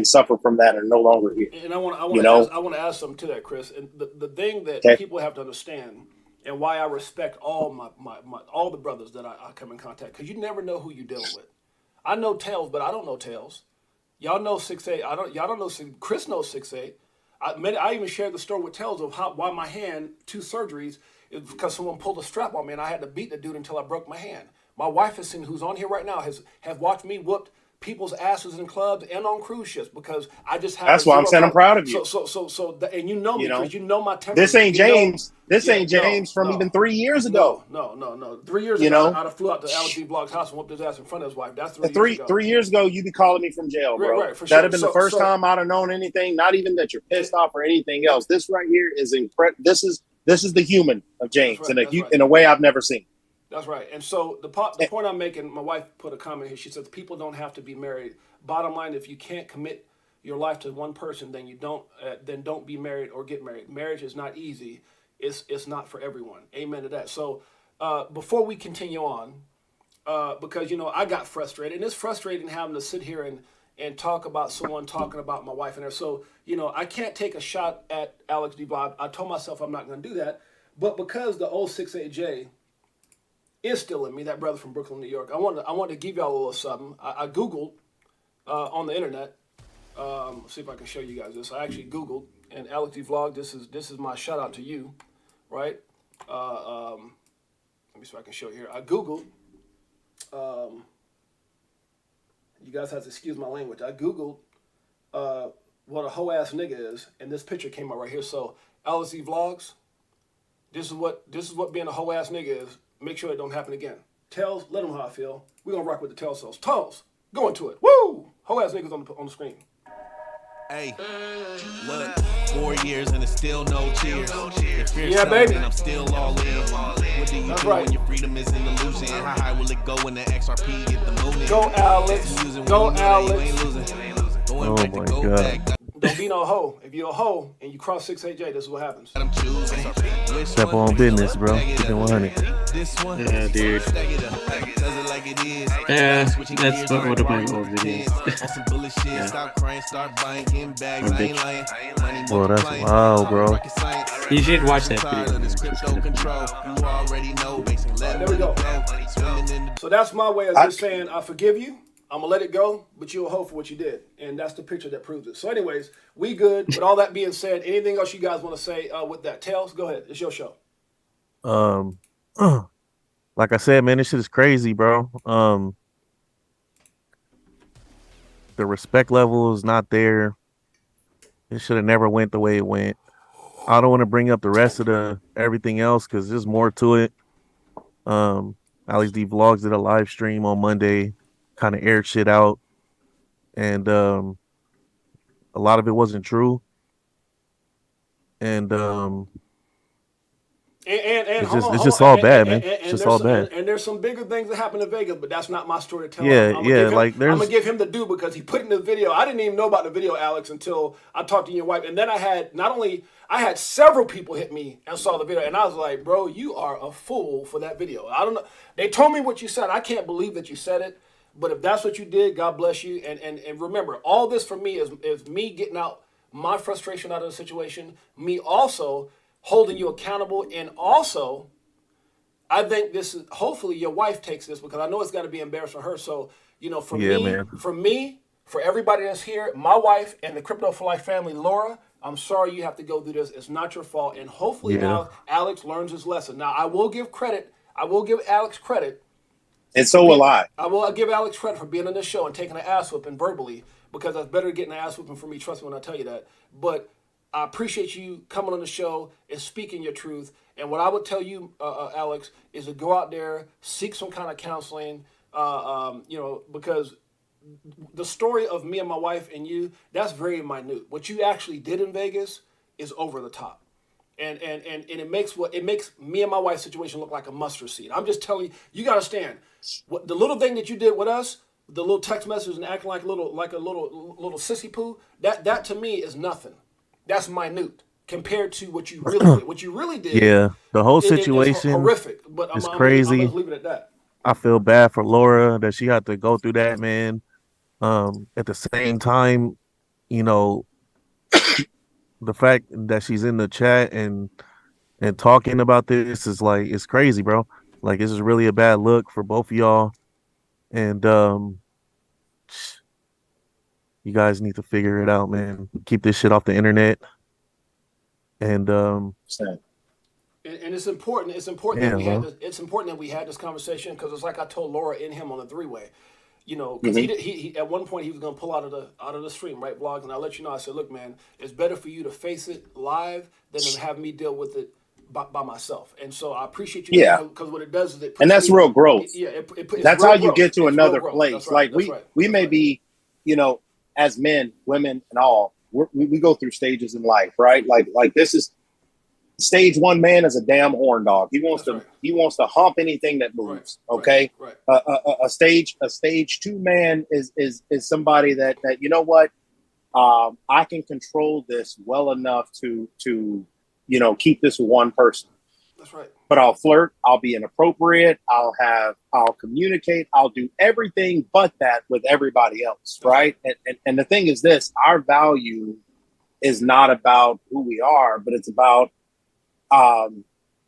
suffer from that and no longer here. And I want to add something to that, Chris. And the thing that people have to understand, and why I respect all my all the brothers that I come in contact, because you never know who you're dealing with. I know Tails, but I don't know Tails. Y'all know 6'8". Y'all don't know. Chris knows 6'8". I even shared the story with Tails of why my hand, 2 surgeries, is because someone pulled a strap on me and I had to beat the dude until I broke my hand. My wife has seen, who's on here right now, has watched me whooped people's asses in clubs and on cruise ships because I just have. That's why I'm saying I'm proud of you. And you know me because you know my temper. This ain't James. Ain't James from even 3 years ago. No. 3 years ago, I'd have flew out to Alex D. Vlog's house and whooped his ass in front of his wife. That's 3 years ago. 3 years ago, you'd be calling me from jail, bro. Right, for That'd have sure. been the first time I'd have known anything. Not even that you're pissed off or anything else. This right here is incredible. This is the human of James in a way I've never seen. That's right. And so the point I'm making, my wife put a comment here. She says people don't have to be married. Bottom line, if you can't commit your life to one person, then don't be married or get married. Marriage is not easy. It's not for everyone. Amen to that. So before we continue on, because I got frustrated, and it's frustrating having to sit here and talk about someone talking about my wife and her. So I can't take a shot at Alex D. Bob. I told myself I'm not going to do that, but because the old 6'8Jay is still in me, that brother from Brooklyn, New York, I wanted to give y'all a little something. I Googled on the internet. See if I can show you guys this. I actually Googled, and Alex D. Vlog, this is my shout out to you, right? Let me see if I can show you here. I Googled. You guys have to excuse my language. I Googled what a hoe ass nigga is, and this picture came out right here. So Alex D. Vlogs, this is what being a hoe ass nigga is. Make sure it don't happen again. Tells, let them know how I feel. We're gonna rock with the tell cells. Tulls, go into it. Woo! Hoe ass niggas on the screen. Hey, look, 4 years and it's still no cheers. Yeah, baby. And I'm still all in. What do you do when your freedom is in illusion? How high will it go when the XRP get the moon? Go Alex. Go Alex. Oh my God. Don't be no hoe. If you're a hoe and you cross 6'8Jay, this is what happens. Step on business, bro. Keep it 100. Yeah, dude. Yeah, that's one of my old videos. Bro, that's wild, bro. You should watch that video. There we go. So that's my way of just saying, I forgive you. I'm going to let it go, but you're a hoe for what you did. And that's the picture that proves it. So anyways, we good. With all that being said, anything else you guys want to say with that? Tails, go ahead. It's your show. Like I said, man, this shit is crazy, bro. The respect level is not there. It should have never went the way it went. I don't want to bring up the rest of everything else because there's more to it. Alex D Vlogs did a live stream on Monday, kind of aired shit out, and a lot of it wasn't true. And it's just all bad, man. It's just all bad. And there's some bigger things that happen in Vegas, but that's not my story to tell. Yeah, I'm gonna give him the due because he put in the video. I didn't even know about the video, Alex, until I talked to your wife. And then I had several people hit me and saw the video, and I was like, bro, you are a fool for that video. I don't know. They told me what you said. I can't believe that you said it. But if that's what you did, God bless you. And remember, all this for me is me getting out my frustration out of the situation, me also holding you accountable, and also I think this is, hopefully your wife takes this because I know it's got to be embarrassing for her. So, for me, for everybody that's here, my wife and the Crypto for Life family, Laura, I'm sorry you have to go through this. It's not your fault. And hopefully now Alex learns his lesson. Now, I will give Alex credit. And so will I. I will give Alex credit for being on this show and taking an ass whooping verbally, because that's better than getting an ass whooping for me. Trust me when I tell you that. But I appreciate you coming on the show and speaking your truth. And what I would tell you, Alex, is to go out there, seek some kind of counseling, because the story of me and my wife and you, that's very minute. What you actually did in Vegas is over the top. and it makes me and my wife's situation look like a mustard seed. I'm just telling you, you got to stand. What the little thing that you did with us, the little text message and acting like a little sissy poo, that to me is nothing. That's minute compared to what you really did. What you really did, Yeah, the whole it's situation horrific. But is I'm crazy. gonna leave it at that. I feel bad for Laura that she had to go through that, man. At the same time, you know, the fact that she's in the chat and talking about this is like it's crazy, bro. Like this is really a bad look for both of y'all. And you guys need to figure it out, man. Keep this shit off the internet. And And it's important. It's important yeah, that we bro. had. It's important that we had this conversation because it's like I told Laura and him on the three-way. You know, because he at one point he was going to pull out of the stream, right, vlogs, and I let you know. I said, look, man, it's better for you to face it live than to have me deal with it by myself. And so I appreciate you. Yeah, because what it does is it puts and that's me, real growth. That's how you get to it's another real place. That's right, like we may be, you know, as men, women, and all, we go through stages in life, right? Like this is. Stage one man is a damn horn dog. He wants to hump anything that moves. Right, okay. Right. A stage two man is somebody that you know what, I can control this well enough to you know keep this one person. That's right. But I'll flirt. I'll be inappropriate. I'll communicate. I'll do everything but that with everybody else. Right. And the thing is this: our value is not about who we are, but it's about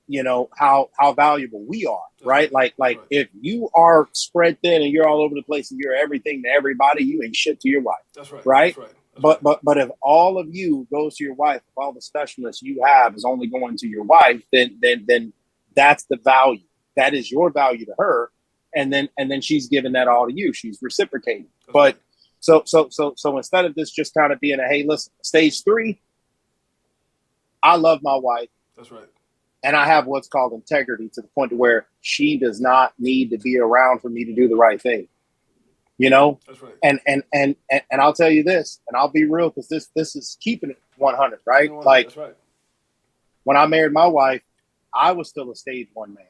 you know, how valuable we are, right? Like if you are spread thin and you're all over the place and you're everything to everybody, you ain't shit to your wife. That's right. Right. That's right. But if all of you goes to your wife, if all the specialness you have is only going to your wife, then that's the value. That is your value to her. And then she's giving that all to you. She's reciprocating. But so instead of this just kind of being a, hey, listen, stage 3, I love my wife. That's right. And I have what's called integrity to the point to where she does not need to be around for me to do the right thing. You know? That's right. And I'll tell you this, and I'll be real because this is keeping it 100, right? Like that's right. When I married my wife, I was still a stage 1 man.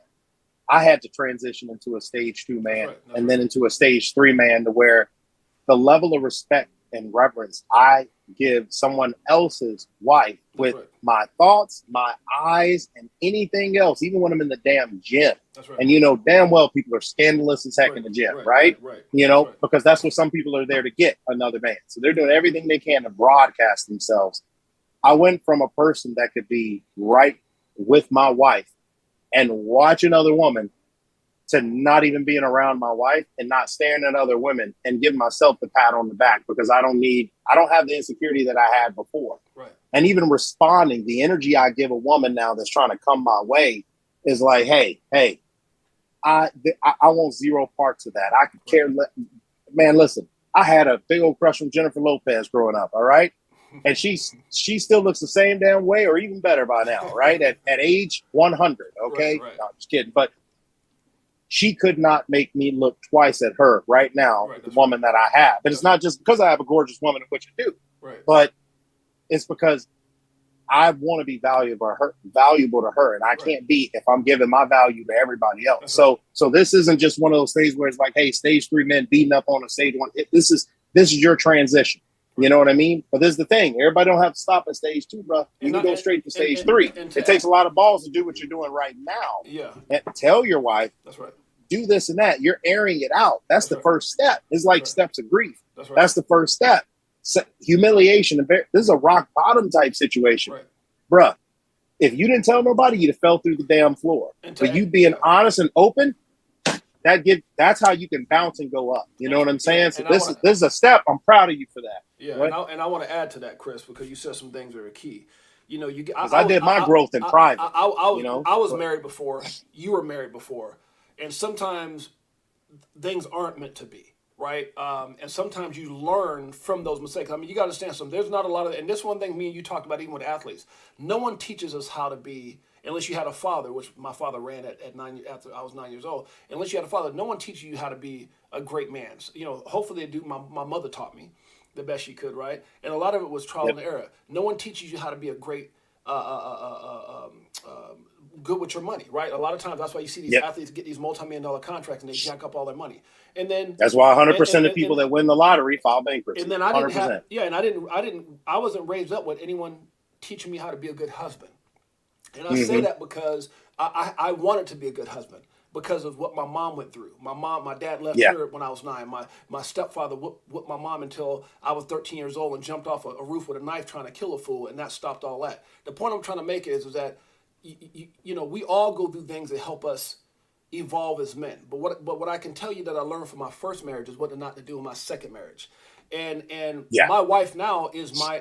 I had to transition into a stage 2 man and then into a stage 3 man to where the level of respect and reverence I give someone else's wife with my thoughts, my eyes, and anything else, even when I'm in the damn gym. And you know damn well people are scandalous as heck in the gym, right? You know, because that's what some people are there to get, another man. So they're doing everything they can to broadcast themselves. I went from a person that could be right with my wife and watch another woman to not even being around my wife and not staring at other women and give myself the pat on the back because I don't have the insecurity that I had before. Right. And even responding, the energy I give a woman now that's trying to come my way is like, hey, I want zero parts of that. I could care. Man, listen, I had a big old crush on Jennifer Lopez growing up. All right. And she still looks the same damn way or even better by now. Right. at age 100. Okay. Right. No, I'm just kidding. But she could not make me look twice at her right now, the woman that I have. But it's not just because I have a gorgeous woman, which I do, but it's because I want to be valuable to her, and I can't be if I'm giving my value to everybody else. So this isn't just one of those things where it's like, hey, stage 3 men beating up on a stage 1. This is your transition. You know what I mean? But this is the thing. Everybody don't have to stop at stage 2, bro. You can go straight to stage 3. It takes a lot of balls to do what you're doing right now. Yeah. And tell your wife. That's right. Do this and that. You're airing it out. That's the first step. It's like steps of grief. That's the first step. Humiliation. This is a rock bottom type situation. Bruh, if you didn't tell nobody, you'd have fell through the damn floor. But you being honest and open, that's how you can bounce and go up. You know what I'm saying? So this is a step. I'm proud of you for that. Yeah, and I want to add to that, Chris, because you said some things that are key. You know, I did my growth in private. I was married before. You were married before. And sometimes things aren't meant to be, right? And sometimes you learn from those mistakes. I mean, you got to understand something. There's not a lot of, and this one thing me and you talked about even with athletes. No one teaches us how to be, unless you had a father, which my father ran at 9 after I was 9 years old. Unless you had a father, no one teaches you how to be a great man. So, you know, hopefully they do. My mother taught me the best she could, right? And a lot of it was trial and error. No one teaches you how to be a great good with your money, right? A lot of times that's why you see these athletes get these multi-million-dollar contracts and they jack up all their money. And then that's why 100% of people that win the lottery file bankruptcy. And then I didn't 100%. I wasn't raised up with anyone teaching me how to be a good husband. And I say that because I wanted to be a good husband because of what my mom went through. My dad left her when I was 9. My stepfather whooped my mom until I was 13 years old and jumped off a roof with a knife trying to kill a fool, and that stopped all that. The point I'm trying to make is that you know, we all go through things that help us evolve as men. But what I can tell you that I learned from my first marriage is what not to do in my second marriage. And my wife now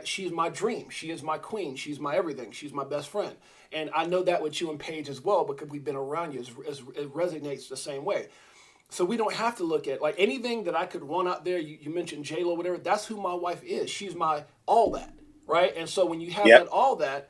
she's my dream. She is my queen. She's my everything. She's my best friend. And I know that with you and Paige as well, because we've been around you. It resonates the same way. So we don't have to look at like anything that I could run out there. You mentioned J-Lo, whatever. That's who my wife is. She's my all that, right? And so when you have that all that,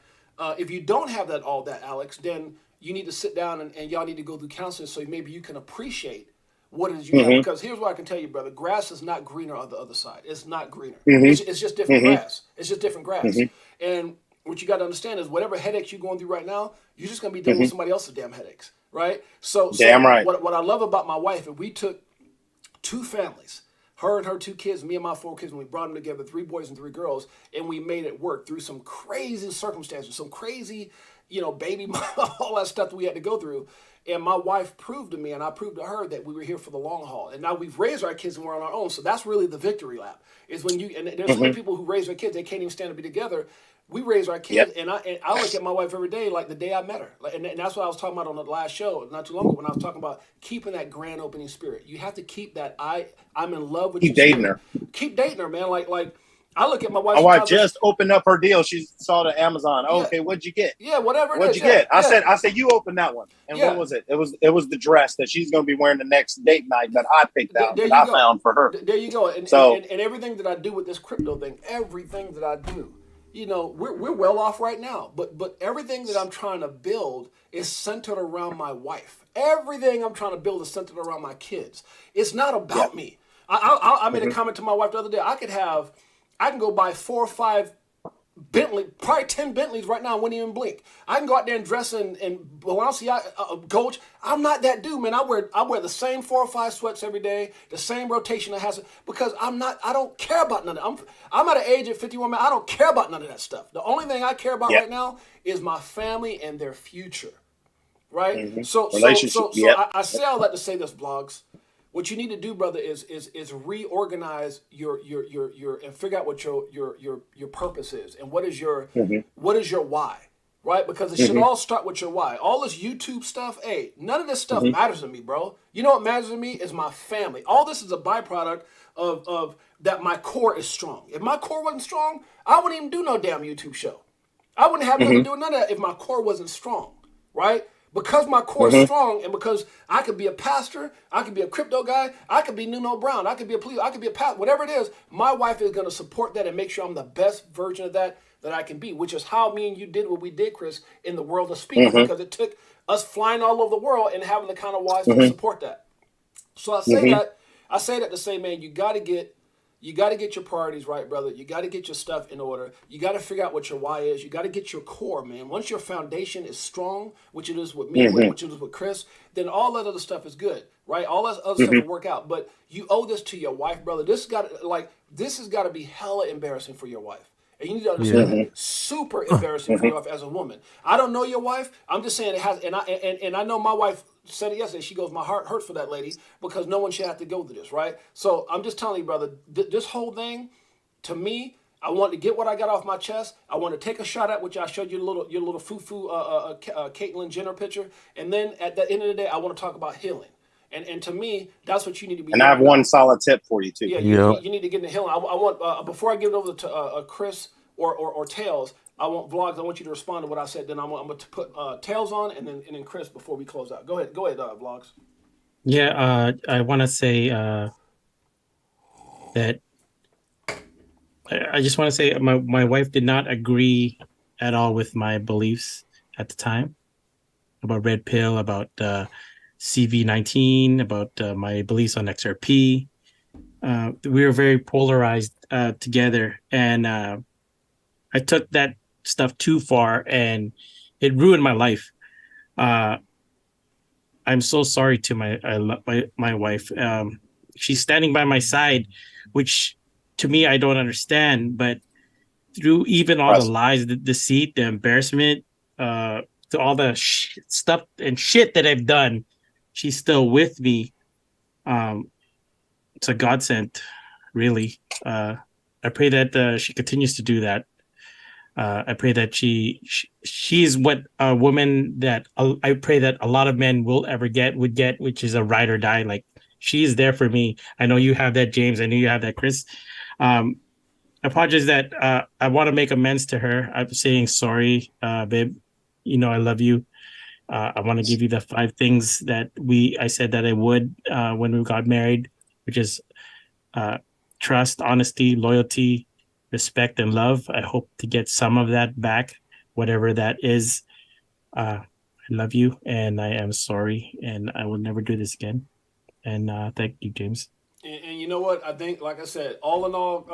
if you don't have that all that, Alex, then you need to sit down and y'all need to go through counseling so maybe you can appreciate what it is you have. Because here's what I can tell you, brother. Grass is not greener on the other side. It's not greener. It's just different grass. It's just different grass. And what you got to understand is whatever headaches you're going through right now, you're just going to be dealing with somebody else's damn headaches, right? So right. What I love about my wife, if we took 2 families, her and her 2 kids, me and my 4 kids, and we brought them together, 3 boys and 3 girls, and we made it work through some crazy circumstances, some crazy, baby, all that stuff that we had to go through. And my wife proved to me, and I proved to her that we were here for the long haul. And now we've raised our kids and we're on our own. So that's really the victory lap. Is when and there's so many people who raise their kids, they can't even stand to be together. We raise our kids, and I look at my wife every day like the day I met her. And that's what I was talking about on the last show, not too long ago, when I was talking about keeping that grand opening spirit. You have to keep that I'm in love with you. Keep dating her. Keep dating her, man. Like I look at my wife. My wife just opened up her deal. She saw the Amazon. Oh, okay, what'd you get? Yeah, whatever. What'd you get? I said you opened that one. And what was it? It was the dress that she's going to be wearing the next date night that I picked out. That I found for her. There you go. And everything that I do with this crypto thing, everything that I do, we're well off right now. But everything that I'm trying to build is centered around my wife. Everything I'm trying to build is centered around my kids. It's not about me. I made a comment to my wife the other day. I can go buy 4 or 5 Bentley, probably 10 Bentleys right now. I wouldn't even blink. I can go out there and dress in Balenciaga, Coach. I'm not that dude, man. I wear the same 4 or 5 sweats every day, the same rotation that has because I don't care about none of it. I'm at an age at 51, man. I don't care about none of that stuff. The only thing I care about right now is my family and their future, right? So I say all that to say this, Vlogs. What you need to do, brother, is reorganize your and figure out what your purpose is and what is your why, right? Because it should all start with your why. All this YouTube stuff, none of this stuff matters to me, bro. You know what matters to me is my family. All this is a byproduct of that my core is strong. If my core wasn't strong, I wouldn't even do no damn YouTube show. I wouldn't have nothing to do with none of that if my core wasn't strong, right? Because my core is strong, and because I could be a pastor, I could be a crypto guy, I could be Nuno Brown, I could be a police, I could be a pastor, whatever it is, my wife is going to support that and make sure I'm the best version of that I can be, which is how me and you did what we did, Chris, in the world of speaking, because it took us flying all over the world and having the kind of wives to support that. So I say that to say, man, you got to get your priorities right, brother. You got to get your stuff in order. You got to figure out what your why is. You got to get your core, man. Once your foundation is strong, which it is with me, which it is with Chris, then all that other stuff is good, right? All that other stuff will work out. But you owe this to your wife, brother. This has got to be hella embarrassing for your wife. And you need to understand that. Super embarrassing for your wife as a woman. I don't know your wife. I'm just saying it has, and I know my wife said it yesterday. She goes, my heart hurts for that lady because no one should have to go through this, right? So I'm just telling you, brother, this whole thing, to me, I want to get what I got off my chest. I want to take a shot at which I showed you your little foo-foo Caitlyn Jenner picture. And then at the end of the day, I want to talk about healing. And to me, that's what you need to be doing. And I have one solid tip for you, too. Yeah, you need to get into healing. I want, before I give it over to Chris or Tails, I want Vlogs. I want you to respond to what I said. Then I'm going to put Tails on and then Chris before we close out. Go ahead, Vlogs. Yeah, I want to say that I just want to say my wife did not agree at all with my beliefs at the time about red pill, about CV19, about my beliefs on XRP. We were very polarized together, and I took that stuff too far, and it ruined my life. I'm so sorry to my wife. She's standing by my side, which to me I don't understand. But through even all the lies, the deceit, the embarrassment, to all the stuff and shit that I've done, she's still with me. It's a godsend, really. I pray that she continues to do that. I pray that she's what a woman that I pray that a lot of men would get, which is a ride or die. Like, she's there for me. I know you have that, James. I know you have that, Chris. I apologize that I want to make amends to her. I'm saying sorry, babe. You know I love you. I want to give you the 5 things that I said that I would when we got married, which is trust, honesty, loyalty, respect, and love. I hope to get some of that back, whatever that is. I love you, and I am sorry, and I will never do this again. And thank you, James. And you know what? I think, like I said, all in all,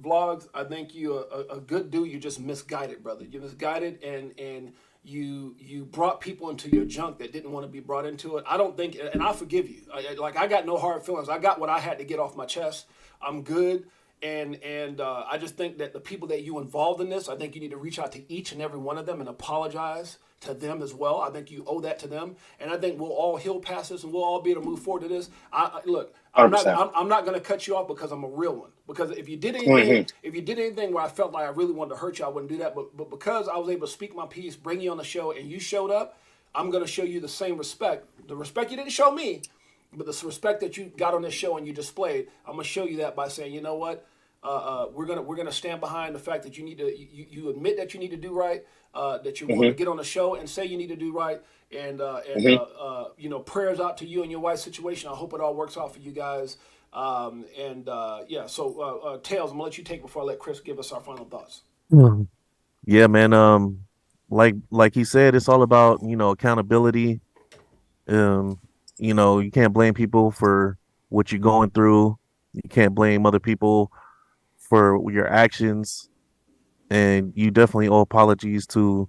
vlogs, I think you're a good dude. You're just misguided, brother. You're misguided, and you brought people into your junk that didn't want to be brought into it. I don't think, and I forgive you. I got no hard feelings. I got what I had to get off my chest. I'm good. And I just think that the people that you involved in this, I think you need to reach out to each and every one of them and apologize to them as well. I think you owe that to them, and I think we'll all heal past this, and we'll all be able to move forward to this. Look, I'm not going to cut you off because I'm a real one. Because if you did anything, where I felt like I really wanted to hurt you, I wouldn't do that. But because I was able to speak my piece, bring you on the show, and you showed up, I'm going to show you the same respect. The respect you didn't show me, but the respect that you got on this show and you displayed, I'm going to show you that by saying, you know what? We're gonna stand behind the fact that you need to you admit that you need to do right, that you want to get on the show and say you need to do right, and you know, prayers out to you and your wife's situation. I hope it all works out for you guys. Yeah. So Tails, I'm gonna let you take before I let Chris give us our final thoughts. Yeah, man. Like he said, it's all about, you know, accountability. You know, you can't blame people for what you're going through. You can't blame other people for your actions, and you definitely owe apologies to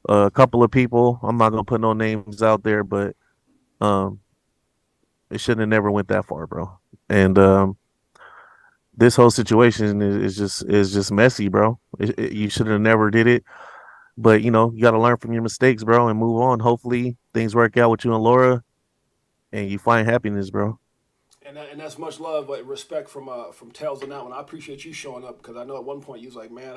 a couple of people. I'm not gonna put no names out there, but it shouldn't have never went that far, bro. And this whole situation is just messy, bro. You should have never did it, but you know, you got to learn from your mistakes, bro, and move on. Hopefully things work out with you and Laura, and you find happiness, bro. And that's much love, but respect from Tails on that one. I appreciate you showing up, because I know at one point you was like, man,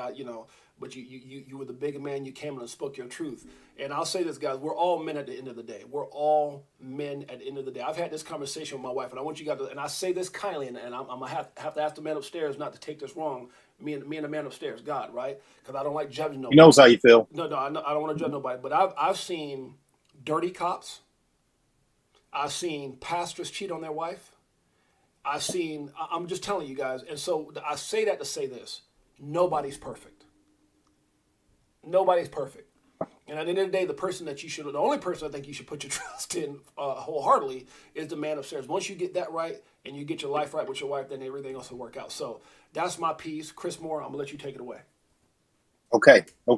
but you were the bigger man. You came in and spoke your truth. And I'll say this, guys, we're all men at the end of the day. We're all men at the end of the day. I've had this conversation with my wife, and I want you guys to, and I say this kindly, and I'm gonna have to ask the man upstairs not to take this wrong. Me and the man upstairs, God, right? Because I don't like judging nobody. He knows how you feel. No, I don't want to judge nobody. But I've seen dirty cops. I've seen pastors cheat on their wife. I'm just telling you guys, and so I say that to say this: nobody's perfect. Nobody's perfect. And at the end of the day, the only person I think you should put your trust in wholeheartedly is the man upstairs. Once you get that right and you get your life right with your wife, then everything else will work out. So that's my piece. Chris Moore, I'm gonna let you take it away. Okay. I'm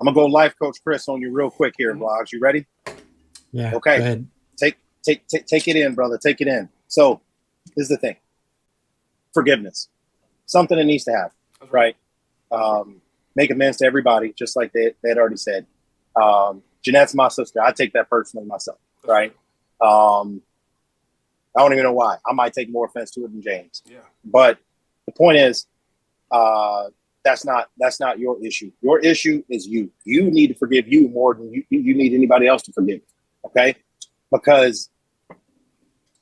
gonna go life coach Chris on you real quick here, Vlogs. You ready? Yeah. Okay. Go ahead. Take it in, brother. Take it in. So this is the thing. Forgiveness. Something that needs to happen, right? Make amends to everybody, just like they had already said. Jeanette's my sister. I take that personally myself, right? I don't even know why. I might take more offense to it than James. Yeah. But the point is, that's not your issue. Your issue is you. You need to forgive you more than you need anybody else to forgive. Okay? Because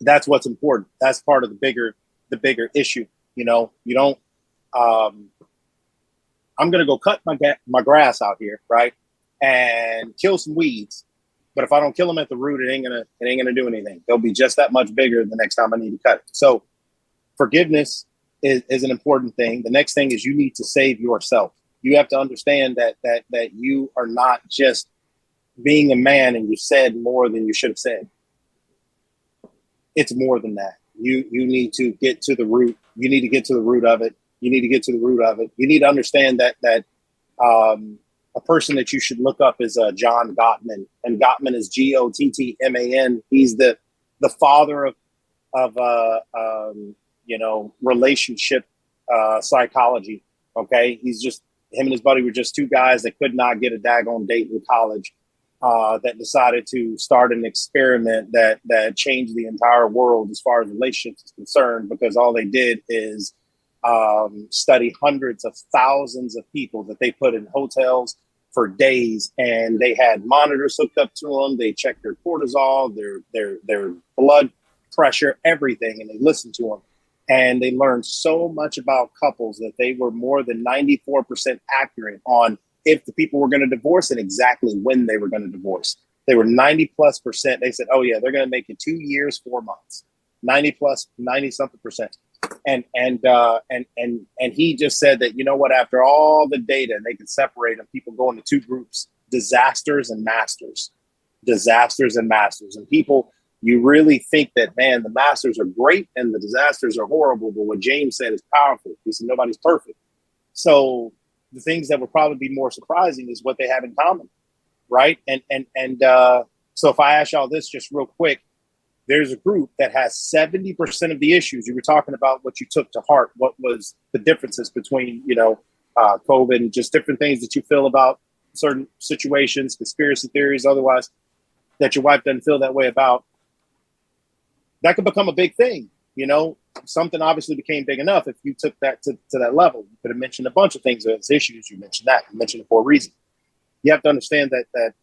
that's what's important. That's part of the bigger issue. You know, you don't. I'm gonna go cut my grass out here, right, and kill some weeds. But if I don't kill them at the root, it ain't gonna do anything. They'll be just that much bigger the next time I need to cut it. So forgiveness is an important thing. The next thing is you need to save yourself. You have to understand that you are not just being a man and you said more than you should have said. It's more than that. You need to get to the root. You need to get to the root of it. You need to get to the root of it. You need to understand that a person that you should look up is John Gottman, and Gottman is Gottman. He's the father of relationship psychology. Okay, he's just him and his buddy were just two guys that could not get a daggone date in college. That decided to start an experiment that changed the entire world as far as relationships is concerned, because all they did is study hundreds of thousands of people that they put in hotels for days, and they had monitors hooked up to them. They checked their cortisol, their blood pressure, everything, and they listened to them. And they learned so much about couples that they were more than 94% accurate on if the people were going to divorce and exactly when they were going to divorce. They were 90+%. They said, oh yeah, they're going to make it 2 years, 4 months, 90 something percent. And he just said that, you know what, after all the data, they could separate them. People go into two groups, disasters and masters. And people, you really think that, man, the masters are great and the disasters are horrible. But what James said is powerful. He said, nobody's perfect. So the things that would probably be more surprising is what they have in common. Right. So if I ask y'all this just real quick, there's a group that has 70% of the issues. You were talking about what you took to heart. What was the differences between, COVID and just different things that you feel about certain situations, conspiracy theories, otherwise, that your wife doesn't feel that way about. That could become a big thing. Something obviously became big enough if you took that to that level. You could have mentioned a bunch of things as issues. You mentioned that. You mentioned it for a reason. You have to understand that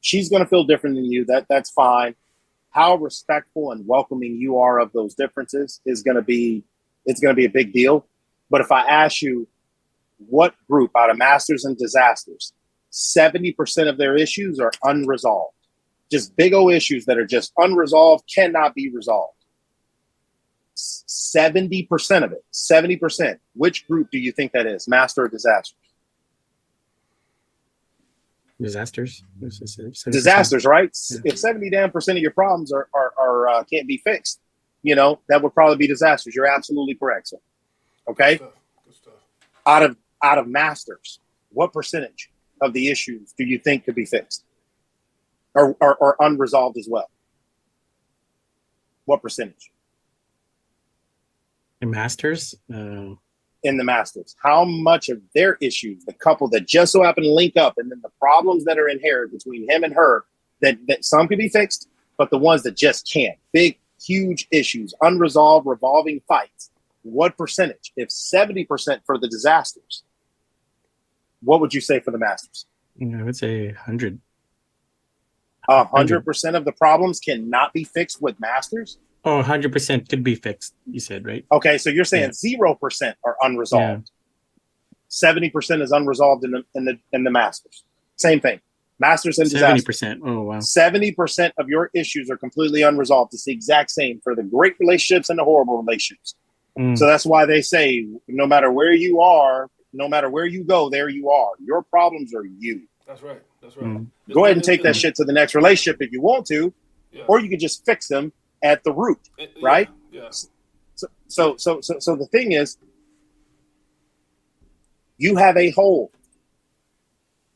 she's going to feel different than you. That's fine. How respectful and welcoming you are of those differences is going to be a big deal. But if I ask you, what group out of masters and disasters, 70% of their issues are unresolved? Just big old issues that are just unresolved, cannot be resolved. 70% of it, 70%. Which group do you think that is? Master or disasters? Disasters. Disasters, right? Yeah. If 70% of your problems are can't be fixed, that would probably be disasters. You're absolutely correct, sir. Okay. Good stuff. Out of masters, what percentage of the issues do you think could be fixed or unresolved as well? What percentage? In masters? In the masters, how much of their issues, the couple that just so happen to link up, and then the problems that are inherent between him and her, that some can be fixed, but the ones that just can't, big, huge issues, unresolved, revolving fights, what percentage? If 70% for the disasters, what would you say for the masters? I would say 100. 100% of the problems cannot be fixed with masters? Oh, 100% could be fixed, you said, right? Okay, so you're saying 0% are unresolved. 70% is unresolved in the masters. Same thing. Masters and disasters. 70%. Oh, wow. 70% of your issues are completely unresolved. It's the exact same for the great relationships and the horrible relationships. So that's why they say, no matter where you are, no matter where you go, there you are. Your problems are you. That's right. That's right. Go ahead and take that shit to the next relationship if you want to, or you can just fix them at the root, right? Yeah. So the thing is, you have a hole.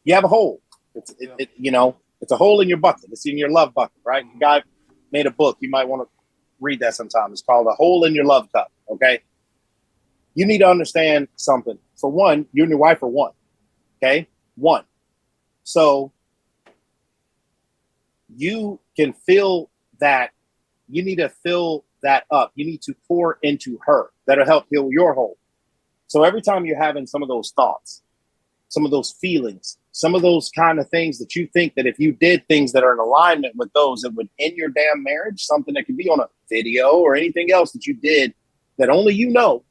You have a hole. It's a hole in your bucket. It's in your love bucket, right? The guy made a book. You might want to read that sometime. It's called A Hole in Your Love Cup. Okay. You need to understand something. For one, you and your wife are one. Okay. One. So you can feel that. You need to fill that up. You need to pour into her. That'll help heal your hole. So every time you're having some of those thoughts, some of those feelings, some of those kind of things that you think that if you did things that are in alignment with those, it would end your damn marriage, something that could be on a video or anything else that you did that only you know,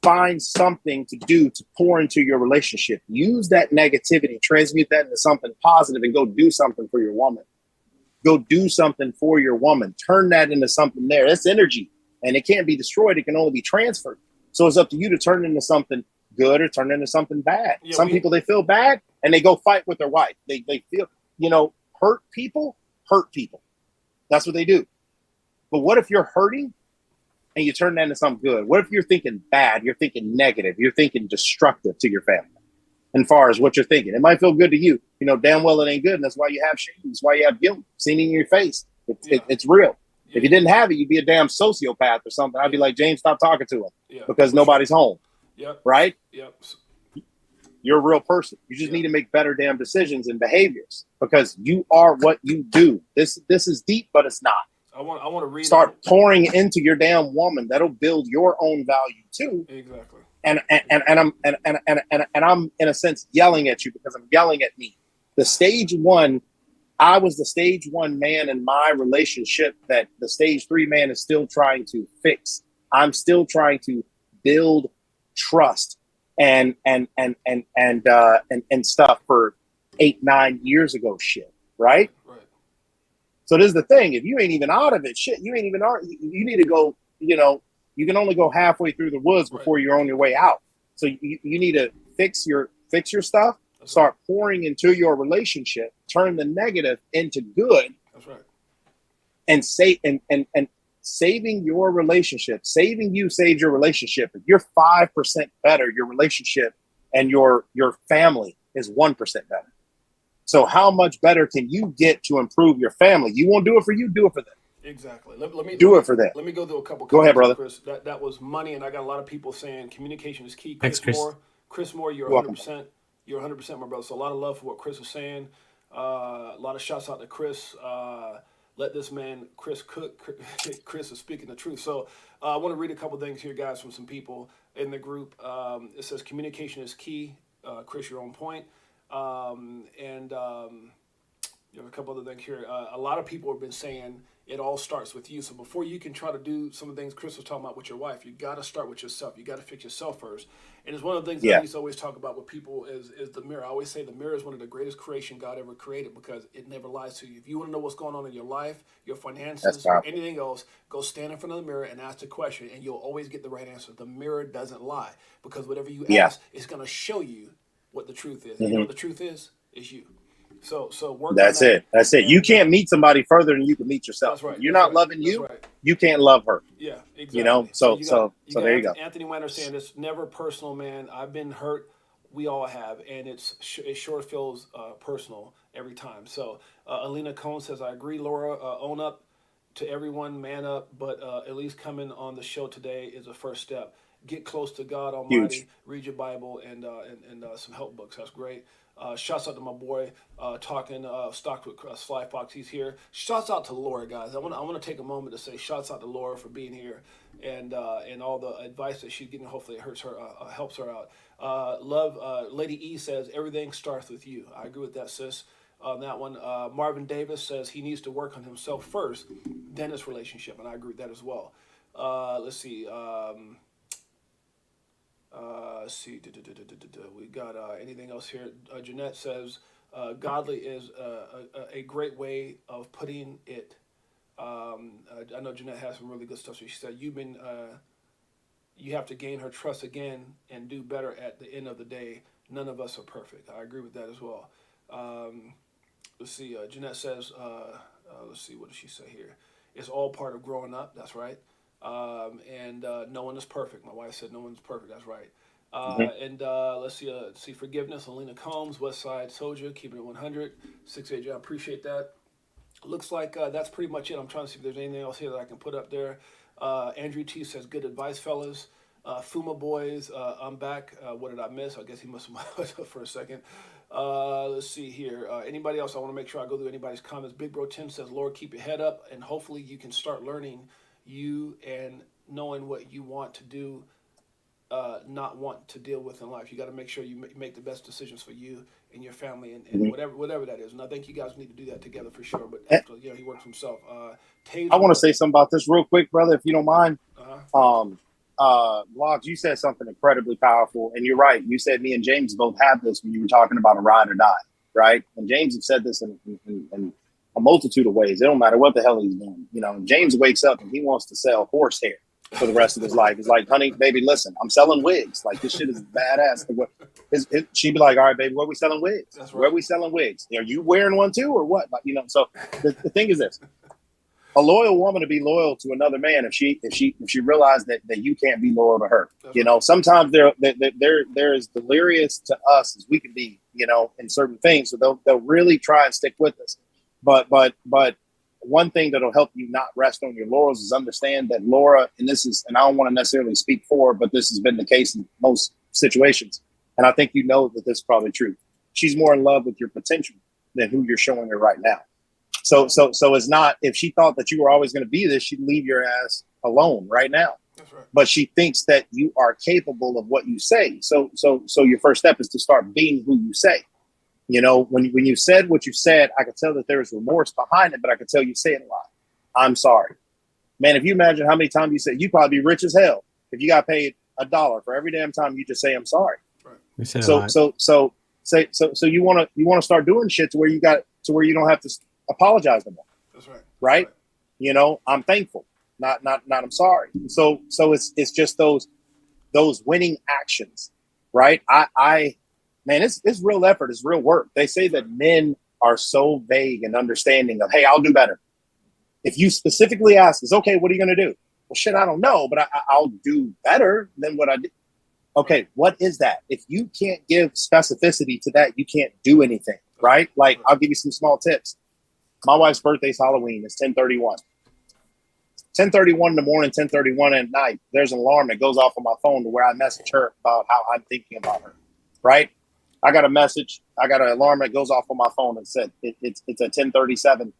find something to do to pour into your relationship. Use that negativity, transmute that into something positive, and go do something for your woman. Go do something for your woman. Turn that into something there. That's energy, and it can't be destroyed. It can only be transferred. So it's up to you to turn it into something good or turn it into something bad. Yeah, Some people, they feel bad and they go fight with their wife. They feel, hurt people. That's what they do. But what if you're hurting and you turn that into something good? What if you're thinking bad? You're thinking negative. You're thinking destructive to your family. And far as what you're thinking, it might feel good to you. You know damn well it ain't good, and that's why you have shame. That's why you have guilt seen in your face. It's real. Yeah. If you didn't have it, you'd be a damn sociopath or something. I'd be like, James, stop talking to him because nobody's home. Yep. Right? Yep. You're a real person. You just need to make better damn decisions and behaviors because you are what you do. This is deep, but it's not. I want to read. Start pouring into your damn woman. That'll build your own value too. Exactly. And I'm in a sense yelling at you because I'm yelling at me. The stage one, I was the stage one man in my relationship that the stage three man is still trying to fix. I'm still trying to build trust and stuff for 8-9 years ago. Shit, right? Right. So this is the thing. If you ain't even out of it, shit, you ain't even. You need to go. You know, you can only go halfway through the woods before you're on your way out. So you need to fix your stuff. That's start pouring into your relationship. Turn the negative into good. That's right. And say and saving your relationship. Saving you saves your relationship. If you're 5% better, your relationship and your family is 1% better. So how much better can you get to improve your family? You won't do it for you, do it for them. Exactly. Let me do it for that. Let me go through a couple. Go ahead, brother. Chris. That was money, and I got a lot of people saying communication is key. Thanks, Chris. Chris Moore, you're 100%. You're 100%, my brother. So a lot of love for what Chris was saying. A lot of shots out to Chris. Let this man, Chris, cook. Chris is speaking the truth. So I want to read a couple things here, guys, from some people in the group. It says communication is key. Chris, you're on point. You have a couple other things here. A lot of people have been saying it all starts with you. So before you can try to do some of the things Chris was talking about with your wife, you got to start with yourself. You got to fix yourself first. And it's one of the things that I used to always talk about with people is the mirror. I always say the mirror is one of the greatest creation God ever created because it never lies to you. If you want to know what's going on in your life, your finances, or anything else, go stand in front of the mirror and ask the question, and you'll always get the right answer. The mirror doesn't lie because whatever you ask, it's going to show you what the truth is. Mm-hmm. You know what the truth is you. So work. That's it. That's it. You can't meet somebody further than you can meet yourself. That's right. You're not loving you. Right. You can't love her. Yeah, exactly. You know. So there you go. Anthony Weiner saying it's never personal, man. I've been hurt. We all have, and it sure feels personal every time. So Alina Cohn says, I agree, Laura. Own up to everyone, man up. But at least coming on the show today is a first step. Get close to God Almighty. Huge. Read your Bible and some help books. That's great. Shouts out to my boy talking stocked with Sly Fox. He's here. Shouts out to Laura, guys. I want to take a moment to say shouts out to Laura for being here and all the advice that she's getting. Hopefully, it helps her out. Love Lady E says everything starts with you. I agree with that, sis. On that one, Marvin Davis says he needs to work on himself first, then his relationship, and I agree with that as well. Let's see. See, we got anything else here? Jeanette says, godly is a great way of putting it. I know Jeanette has some really good stuff. So she said, you have to gain her trust again and do better at the end of the day. None of us are perfect. I agree with that as well. Let's see. Jeanette says, let's see, what does she say here? It's all part of growing up. That's right. And no one is perfect. My wife said no one's perfect. That's right. And let's see, forgiveness. Alina Combs, Westside Soldier, keeping it 100. 6-8, I appreciate that. Looks like that's pretty much it. I'm trying to see if there's anything else here that I can put up there. Andrew T says, good advice, fellas. Fuma Boys, I'm back. What did I miss? I guess he must have for a second. Let's see here. Anybody else? I want to make sure I go through anybody's comments. Big Bro Tim says, Lord, keep your head up, and hopefully you can start learning you and knowing what you want to do, not want to deal with in life. You got to make sure you make the best decisions for you and your family and whatever that is. And I think you guys need to do that together for sure. But after, he works himself. I want to say something about this real quick, brother, if you don't mind. Vlogs, you said something incredibly powerful, and you're right. You said me and James both have this when you were talking about a ride or die, right? And James have said this in a multitude of ways. It don't matter what the hell he's doing. You know, James wakes up and he wants to sell horse hair for the rest of his life. It's like, honey, baby, listen, I'm selling wigs. Like, this shit is badass. She'd be like, all right, baby, where we selling wigs? That's right. Where we selling wigs? Are you wearing one too or what? Like, so the thing is this. a loyal woman to be loyal to another man if she realized that you can't be loyal to her. You know, sometimes they're as delirious to us as we can be, you know, in certain things. So they'll really try and stick with us. But one thing that'll help you not rest on your laurels is understand that Laura, and I don't want to necessarily speak for her, but this has been the case in most situations. And I think you know that this is probably true. She's more in love with your potential than who you're showing her right now. So it's not, if she thought that you were always going to be this, she'd leave your ass alone right now. That's right. But she thinks that you are capable of what you say. So your first step is to start being who you say. You know, when you said what you said, I could tell that there was remorse behind it, but I could tell you say it a lot. I'm sorry. Man, if you imagine how many times you said, you'd probably be rich as hell if you got paid $1 for every damn time you just say I'm sorry. We said So you want to start doing shit to where you don't have to apologize no more. That's right. Right? You know, I'm thankful, not I'm sorry. So it's just those winning actions, right? Man, it's real effort, it's real work. They say that men are so vague and understanding of, hey, I'll do better. If you specifically ask us, okay, what are you going to do? Well, shit, I don't know, but I'll do better than what I did. Okay, what is that? If you can't give specificity to that, you can't do anything, right? Like, I'll give you some small tips. My wife's birthday's Halloween. It's 10/31. 10:31 in the morning, 10:31 at night, there's an alarm that goes off on my phone to where I message her about how I'm thinking about her, right? I got a message. I got an alarm that goes off on my phone and said it's at 10:37,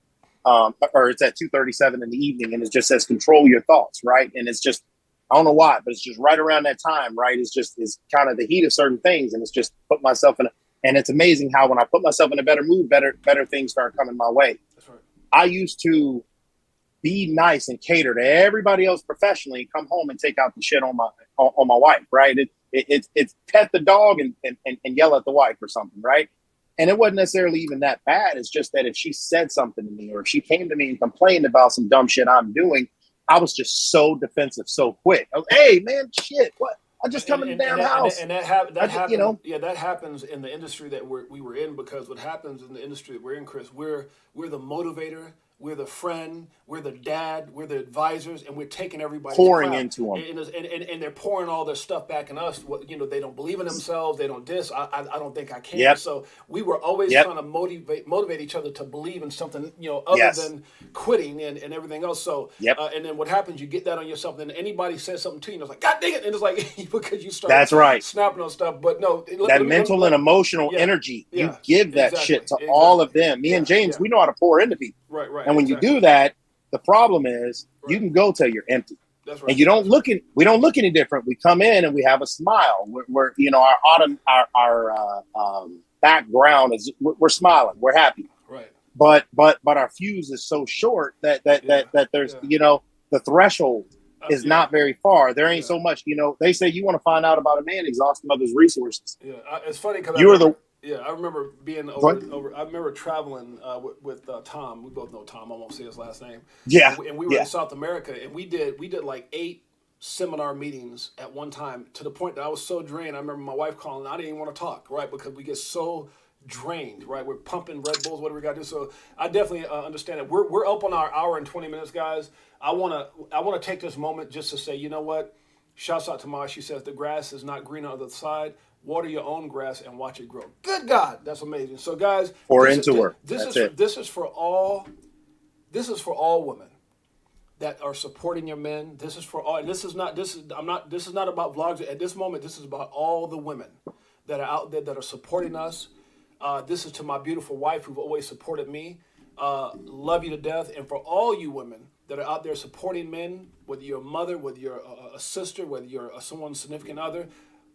or it's at 2:37 in the evening, and it just says control your thoughts, right? And it's just, I don't know why, but it's just right around that time, right? It's kind of the heat of certain things, and it's just put myself in. And it's amazing how when I put myself in a better mood, better things start coming my way. That's right. I used to be nice and cater to everybody else professionally and come home and take out the shit on my wife, right? It's pet the dog and yell at the wife or something, right? And it wasn't necessarily even that bad. It's just that if she said something to me or if she came to me and complained about some dumb shit I'm doing, I was just so defensive so quick. I was, hey, man, shit, what? I just come in the damn house. And that happens. You know? Yeah, that happens in the industry that we were in, because what happens in the industry that we're in, Chris, we're the motivator, we're the friend, we're the dad, we're the advisors, and we're taking everybody pouring into them, and they're pouring all their stuff back in us. You know, they don't believe in themselves, they don't this. I don't think I can. Yep. So we were always trying to motivate each other to believe in something, you know, other than quitting and everything else. So and then what happens? You get that on yourself, and then anybody says something to you, and it's like, God dang it, and it's like because you start snapping on stuff. But no, that mental and emotional energy, you give that shit to all of them. Me and James, we know how to pour into people. Right. And when you do that, the problem is you can go till you're empty. That's right. And we don't look any different. We come in and we have a smile. We're you know, our background is we're smiling. We're happy. Right. But our fuse is so short that there's you know, the threshold is not very far. There ain't so much. You know, they say you want to find out about a man, exhaust him of his resources. Yeah, it's funny because I remember being over. I remember traveling with Tom. We both know Tom. I won't say his last name. Yeah, and we were in South America, and we did like 8 seminar meetings at one time, to the point that I was so drained. I remember my wife calling. I didn't even want to talk, right, because we get so drained, right? We're pumping Red Bulls, whatever we got to do. So I definitely understand it. We're up on our hour and 20 minutes, guys. I wanna take this moment just to say, you know what? Shouts out to Ma. She says the grass is not green on the other side. Water your own grass and watch it grow. Good God, that's amazing. So, guys, this is for all women that are supporting your men. This is for all, and this is not about vlogs at this moment. This is about all the women that are out there that are supporting us. This is to my beautiful wife who've always supported me. Love you to death, and for all you women that are out there supporting men, whether you're a mother, whether you're a sister, whether you're someone's significant other.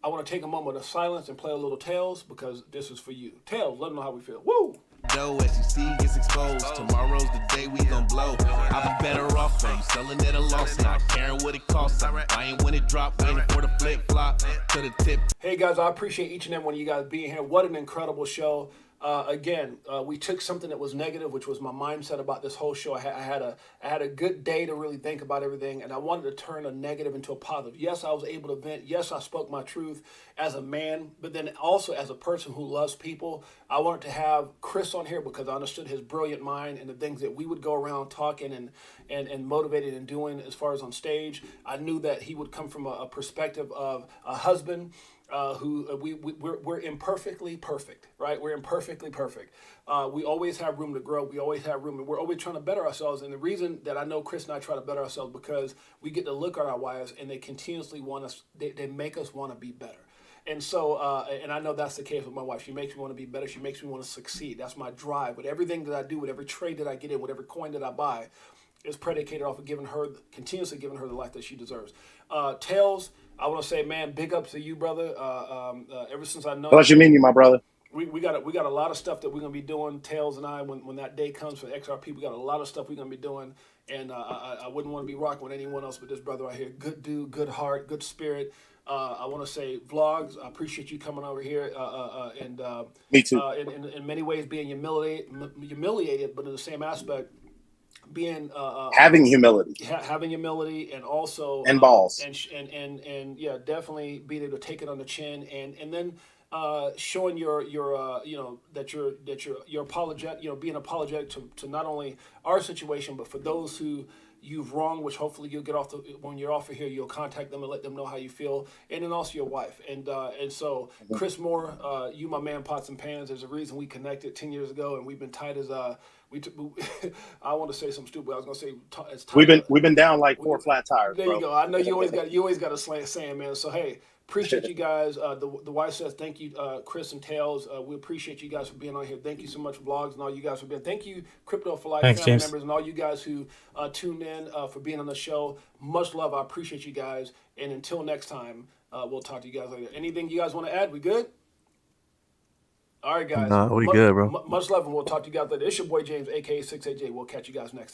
I want to take a moment of silence and play a little Tails, because this is for you. Tails, let them know how we feel. Woo! Though as you see gets exposed, tomorrow's the day we gon' blow. I'll be better off when you selling at a loss, not caring what it costs. I ain't when it drop, waiting for the flip flop to the tip. Hey guys, I appreciate each and every one of you guys being here. What an incredible show. again, we took something that was negative, which was my mindset about this whole show. I had a good day to really think about everything, and I wanted to turn a negative into a positive. Yes, I was able to vent. Yes, I spoke my truth as a man, but then also as a person who loves people. I wanted to have Chris on here because I understood his brilliant mind and the things that we would go around talking and motivating and doing as far as on stage. I knew that he would come from a perspective of a husband we're imperfectly perfect, right? We're imperfectly perfect. We always have room to grow. We always have room, and we're always trying to better ourselves. And the reason that I know Chris and I try to better ourselves because we get to look at our wives and they continuously want us. They make us want to be better. And so, and I know that's the case with my wife. She makes me want to be better. She makes me want to succeed. That's my drive. With everything that I do, with every trade that I get in, with every coin that I buy, is predicated off of continuously giving her the life that she deserves. Tails, I want to say, man, big ups to you, brother. Ever since I know Pleasure meeting you, my brother. we got a lot of stuff that we're gonna be doing. Tails and I, when that day comes for XRP, we got a lot of stuff we're gonna be doing. And I wouldn't want to be rocking with anyone else but this brother right here. Good dude, good heart, good spirit. I want to say, Vlogs, I appreciate you coming over here. Me too. In many ways, being humiliated, but in the same aspect, being having humility, having humility, and also and balls, and yeah, definitely being able to take it on the chin, and then showing your that you're apologetic, being apologetic to not only our situation, but for those who you've wronged, which hopefully you'll get off when you're off of here, you'll contact them and let them know how you feel, and then also your wife. And so Chris Moore, you my man, pots and pans. There's a reason we connected 10 years ago, and we've been tight as I want to say something stupid. I was gonna say it's tight. We've been down like 4 flat tires. There bro. you go. I know you always got a saying, man. So hey, appreciate you guys. The wife says thank you, Chris and Tails. We appreciate you guys for being on here. Thank you so much, Vlogs, and all you guys for being. Thank you, Crypto for Life family James. members, and all you guys who tuned in for being on the show. Much love. I appreciate you guys. And until next time, we'll talk to you guys later. Anything you guys want to add? We good? All right, guys. Nah, we good, bro. Much love, and we'll talk to you guys later. It's your boy James, aka 68Jay. We'll catch you guys next time.